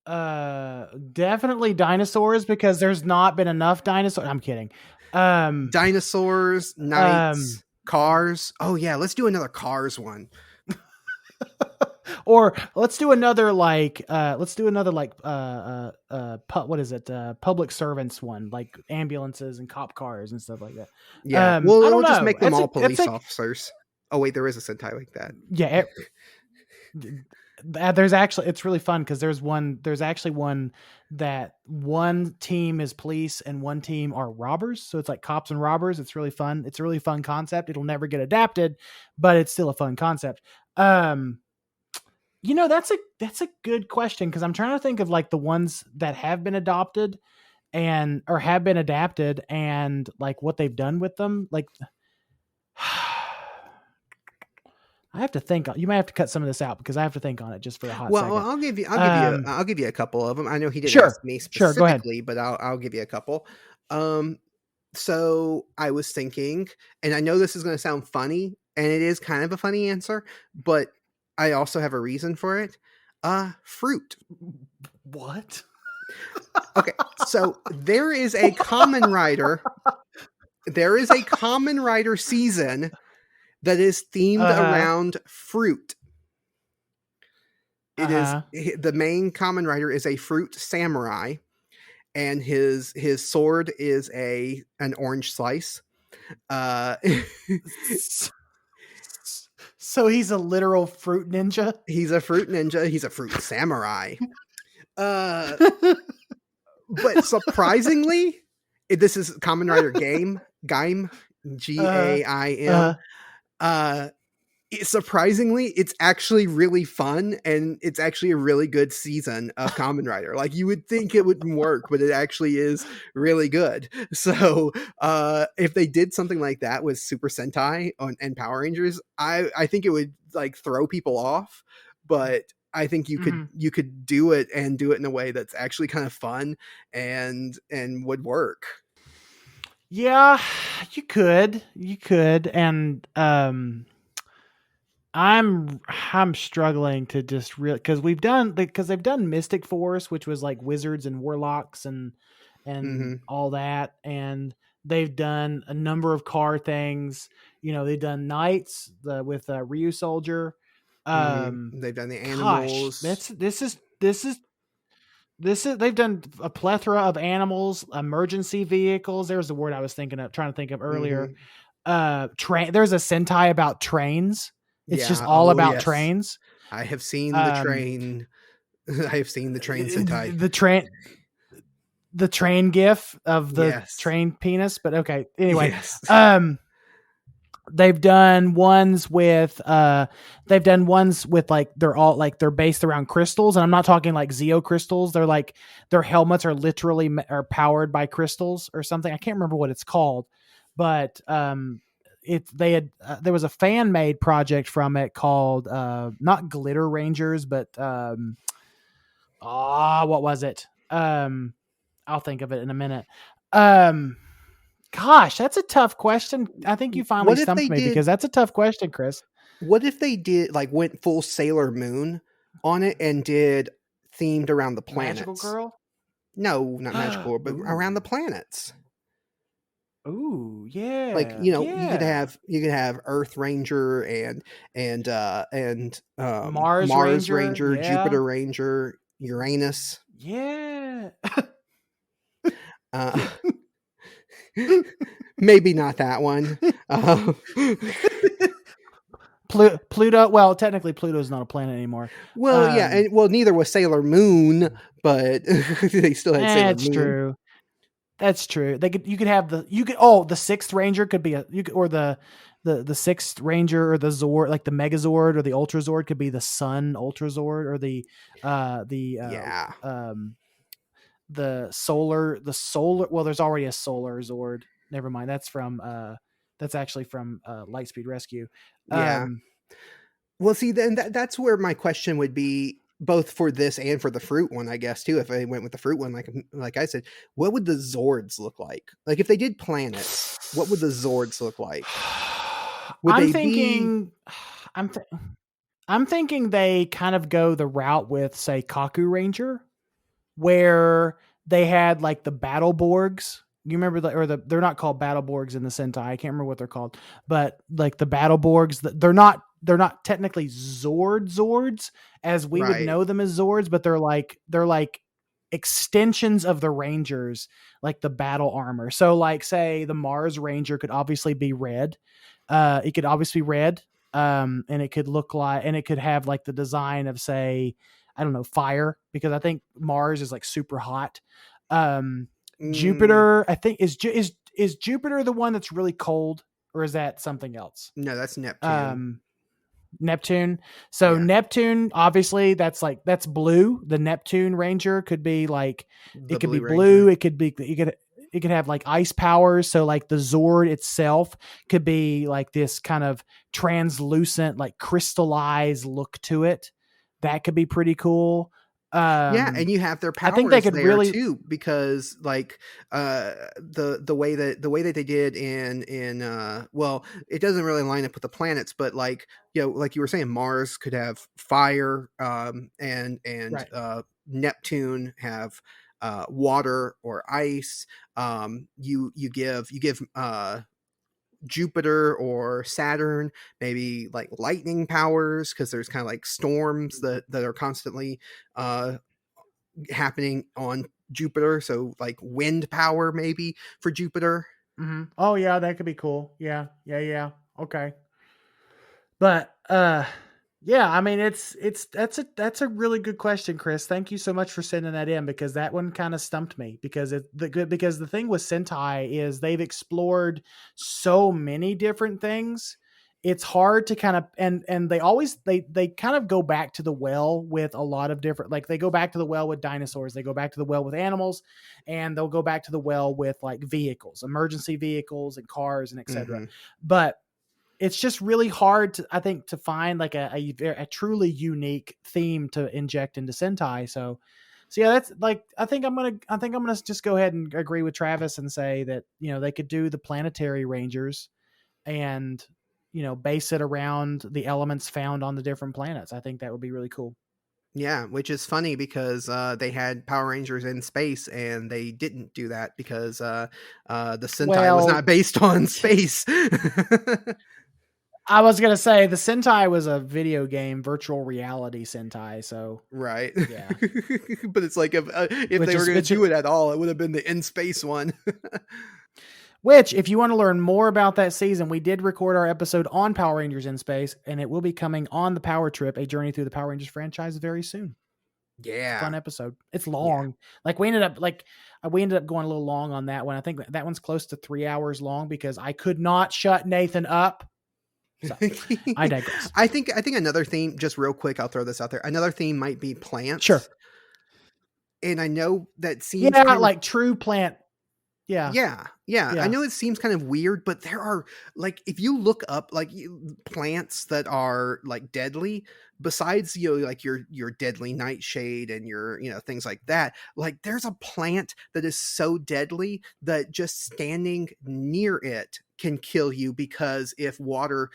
Definitely dinosaurs because there's not been enough dinosaurs. I'm kidding. Dinosaurs, knights, cars. Oh yeah, let's do another Cars one. Or let's do another what is it? Public servants one, like ambulances and cop cars and stuff like that. Yeah, we'll just make them all police officers. Oh wait, there is a Sentai like that. Yeah. There's actually, it's really fun because there's actually one that one team is police and one team are robbers. So it's like cops and robbers. It's really fun. It's a really fun concept. It'll never get adapted, but it's still a fun concept. That's a good question because I'm trying to think of like the ones that have been adopted or have been adapted and like what they've done with them. Like, I have to think. You might have to cut some of this out because I have to think on it just for a hot second. Well, I'll give you a couple of them. I know he didn't ask me specifically, but I'll give you a couple. So I was thinking, and I know this is going to sound funny, and it is kind of a funny answer, but I also have a reason for it. Fruit. What? Okay, so there is a Kamen Rider. There is a Kamen Rider season that is themed around fruit. It is the main Kamen Rider is a fruit samurai, and his sword is an orange slice. So he's a literal fruit ninja? He's a fruit ninja. He's a fruit samurai. But surprisingly, this is Kamen Rider Gaim, Gaim. Surprisingly, it's actually really fun, and it's actually a really good season of Kamen Rider. Like, you would think it wouldn't work, but it actually is really good. So if they did something like that with Super Sentai and Power Rangers, I think it would like throw people off, but I think you could do it and do it in a way that's actually kind of fun and would work. Yeah, you could, and I'm struggling to just really because they've done Mystic Force, which was like wizards and warlocks and all that, and they've done a number of car things. They've done knights with Ryu Soldier. They've done the animals. Gosh, this is they've done a plethora of animals, emergency vehicles. There's the word I was trying to think of earlier. There's a Sentai about trains. It's just all about trains. I have seen the train. I have seen the train Sentai. The train gif of the train penis. But okay. Anyway, they've done ones with like they're based around crystals, and I'm not talking like Zeo crystals. They're like their helmets are literally are powered by crystals or something. I can't remember what it's called, but there was a fan made project from it called not Glitter Rangers, but what was it? I'll think of it in a minute. Gosh, that's a tough question. I think you finally stumped me because that's a tough question, Chris. What if they did went full Sailor Moon on it and did themed around the planets? Magical Girl? No, not Magical Girl, but around the planets. Ooh, yeah. You could have Earth Ranger and Mars Ranger, Jupiter Ranger, Uranus. Yeah. Maybe not that one. Pluto. Well, technically, Pluto's not a planet anymore. Well, neither was Sailor Moon, but they still had Sailor Moon. That's true. That's true. You could have the sixth ranger could be the sixth ranger or the Zord, like the Megazord or the Ultra Zord could be the Sun Ultra Zord or Yeah. the solar well, there's already a solar Zord. Never mind. That's actually from Lightspeed Rescue. Yeah. Well, see, then that's where my question would be, both for this and for the fruit one, I guess, too. If I went with the fruit one, like I said, what would the Zords look like? Like, if they did planets, what would the Zords look like? Would I'm they be thinking I'm th- I'm thinking they kind of go the route with, say, Kaku Ranger, where they had like the battle borgs. You remember they're not called battle borgs in the Sentai. I can't remember what they're called, but like the battle borgs, they're not technically Zords as we would right? know them as Zords, but they're like extensions of the Rangers, like the battle armor. So like, say the Mars Ranger could obviously be red. It could obviously be red. And it could look like, and it could have like the design of, say, I don't know, fire, because I think Mars is like super hot. Mm, Jupiter, I think is Jupiter the one that's really cold, or is that something else? no, that's Neptune. Um, Neptune. So Yeah, Neptune, obviously, that's blue. The Neptune Ranger could be like, the it could be Blue blue. Ranger. It could have like ice powers. So like the Zord itself could be like this kind of translucent, like crystallized look to it. That could be pretty cool. Yeah, and you have their I think they powers could there really, too, because like the way that they did in well, it doesn't really line up with the planets, but like, you know, like you were saying, Mars could have fire, and right. Neptune have water or ice. You give Jupiter or Saturn maybe like lightning powers, because there's kind of like storms that are constantly happening on Jupiter. So like wind power maybe for Jupiter. Mm-hmm. Oh yeah, that could be cool. Yeah. Yeah. Yeah. Okay. But yeah, I mean, that's a really good question, Chris. Thank you so much for sending that in, because that one kind of stumped me, because because the thing with Sentai is they've explored so many different things. It's hard to kind of, and they kind of go back to the well with a lot of different, like they go back to the well with dinosaurs, they go back to the well with animals, and they'll go back to the well with like vehicles, emergency vehicles and cars and etc. Mm-hmm. But it's just really hard to, I think, to find like a truly unique theme to inject into Sentai. So yeah, that's like, I think I'm gonna just go ahead and agree with Travis and say that, you know, they could do the planetary rangers and, you know, base it around the elements found on the different planets. I think that would be really cool. Yeah, which is funny because they had Power Rangers in space, and they didn't do that because the Sentai was not Well, based on space. I was gonna say the Sentai was a video game virtual reality Sentai, so Right. yeah. But it's like, if Which they were is going to do it at all, it would have been the in space one. Which, if you want to learn more about that season, we did record our episode on Power Rangers in Space, and it will be coming on the Power Trip, a journey through the Power Rangers franchise, very soon. It's a Yeah. fun episode. It's Yeah. long. Like we ended up going a little long on that one. I think that one's close to 3 hours long because I could not shut Nathan up. So I digress. I think another theme, just real quick, I'll throw this out there. Another theme might be plants. Sure. And I know that seems Yeah, kind of, like true plant. Yeah. yeah. I Yeah. know it seems kind of weird, but there are, like, if you look up like plants that are like deadly, besides, you know, like your deadly nightshade and your, you know, things like that, like there's a plant that is so deadly that just standing near it can kill you, because if water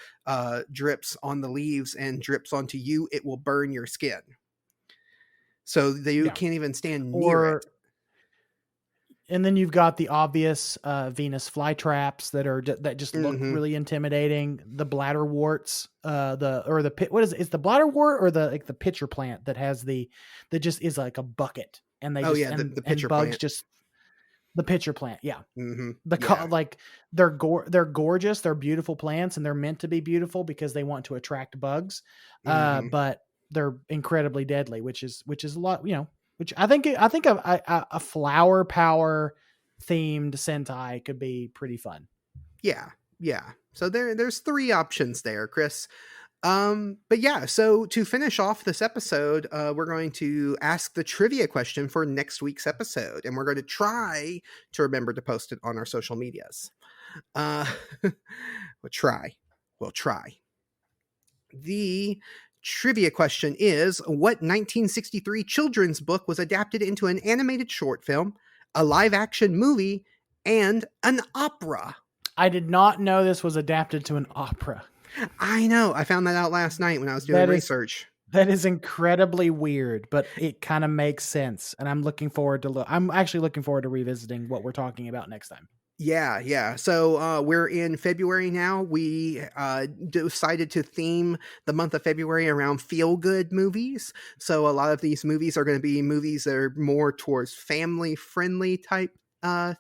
drips on the leaves and drips onto you, it will burn your skin. So you Yeah. can't even stand near it. And then you've got the obvious Venus flytraps that just look Mhm. really intimidating. The bladderworts, what is it? Is the bladderwort or the pitcher plant that just is like a bucket, and they Oh just yeah, the and pitcher bugs plant. just the pitcher plant, yeah. Mhm. The Yeah. like they're gorgeous, they're beautiful plants, and they're meant to be beautiful because they want to attract bugs, Mhm. but they're incredibly deadly, which is a lot, you know. Which I think a flower power themed Sentai could be pretty fun. Yeah. So there's 3 options there, Chris. But yeah, so to finish off this episode, we're going to ask the trivia question for next week's episode, and we're going to try to remember to post it on our social medias. We'll try. The trivia question is, what 1963 children's book was adapted into an animated short film, a live-action movie, and an opera? I did not know this was adapted to an opera. I know. I found that out last night when I was doing research. That is incredibly weird, but it kind of makes sense. And I'm actually looking forward to revisiting what we're talking about next time. Yeah. So we're in February now. We decided to theme the month of February around feel-good movies. So a lot of these movies are going to be movies that are more towards family-friendly type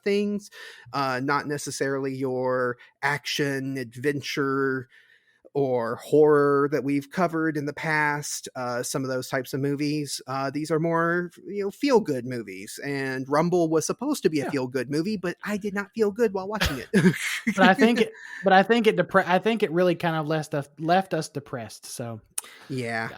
things, not necessarily your action, adventure, or horror that we've covered in the past. Some of those types of movies. These are more, feel-good movies. And Rumble was supposed to be a feel-good movie, but I did not feel good while watching it. But I think it really kind of left us depressed. So yeah.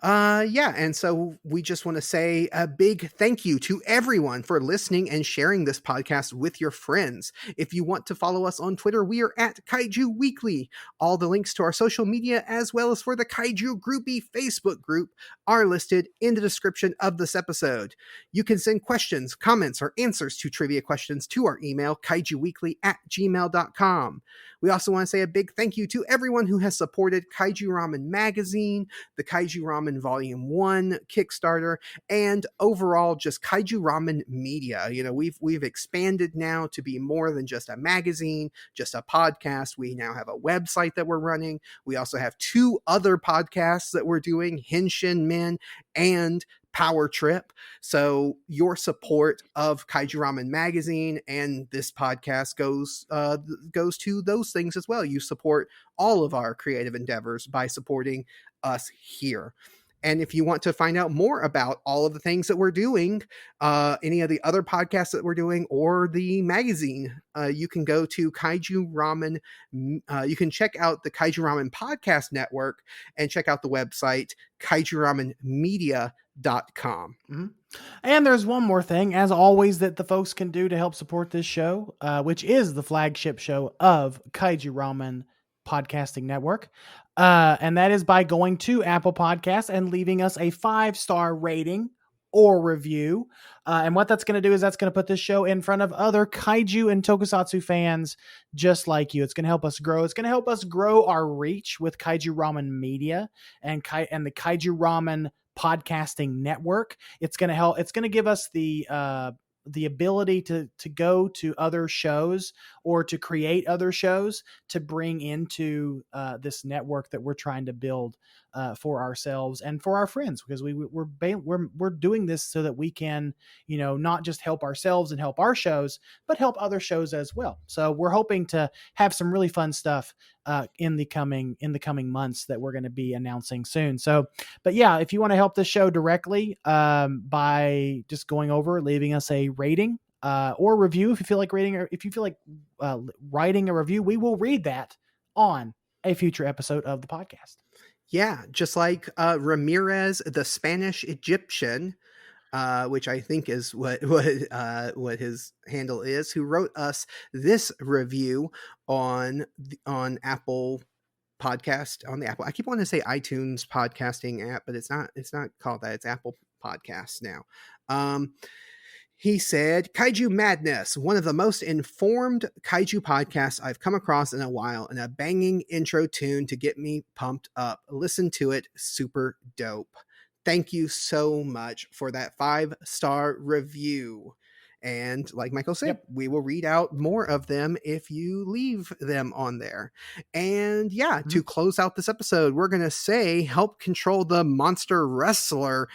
And so we just want to say a big thank you to everyone for listening and sharing this podcast with your friends. If you want to follow us on Twitter, we are at Kaiju Weekly. All the links to our social media, as well as for the Kaiju Groupie Facebook group, are listed in the description of this episode. You can send questions, comments, or answers to trivia questions to our email, kaijuweekly@gmail.com. We also want to say a big thank you to everyone who has supported Kaiju Ramen Magazine, the Kaiju Ramen Volume 1 Kickstarter, and overall just Kaiju Ramen Media. We've expanded now to be more than just a magazine, just a podcast. We now have a website that we're running. We also have 2 other podcasts that we're doing, Henshin Men and Power Trip. So your support of Kaiju Ramen Magazine and this podcast goes to those things as well. You support all of our creative endeavors by supporting us here. And if you want to find out more about all of the things that we're doing, any of the other podcasts that we're doing, or the magazine, you can go to Kaiju Ramen. You can check out the Kaiju Ramen Podcast Network and check out the website kaijuramenmedia.com. Mm-hmm. And there's one more thing, as always, that the folks can do to help support this show, which is the flagship show of Kaiju Ramen Podcasting Network. And that is by going to Apple Podcasts and leaving us a 5-star rating or review. And what that's going to do is that's going to put this show in front of other kaiju and tokusatsu fans just like you. It's going to help us grow. It's going to help us grow our reach with Kaiju Ramen Media and the Kaiju Ramen Podcasting Network. It's going to help. It's going to give us the ability to go to other shows or to create other shows to bring into this network that we're trying to build for ourselves and for our friends, because we're doing this so that we can, not just help ourselves and help our shows, but help other shows as well. So we're hoping to have some really fun stuff in the coming months that we're going to be announcing soon. So, but yeah, if you want to help the show directly by just going over, leaving us a rating or review, if you feel like writing a review, we will read that on a future episode of the podcast. Yeah, just like Ramirez, the Spanish Egyptian, which I think is what his handle is, who wrote us this review on Apple Podcast, on the Apple. I keep wanting to say iTunes podcasting app, but it's not called that. It's Apple Podcasts now. He said, Kaiju Madness, one of the most informed kaiju podcasts I've come across in a while, and a banging intro tune to get me pumped up. Listen to it. Super dope. Thank you so much for that 5-star review. And like Michael said, we will read out more of them if you leave them on there. And to close out this episode, we're going to say, help control the monster wrestler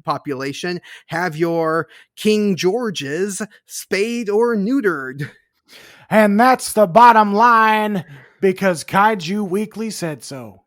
population. Have your King Georges spayed or neutered. And that's the bottom line, because Kaiju Weekly said so.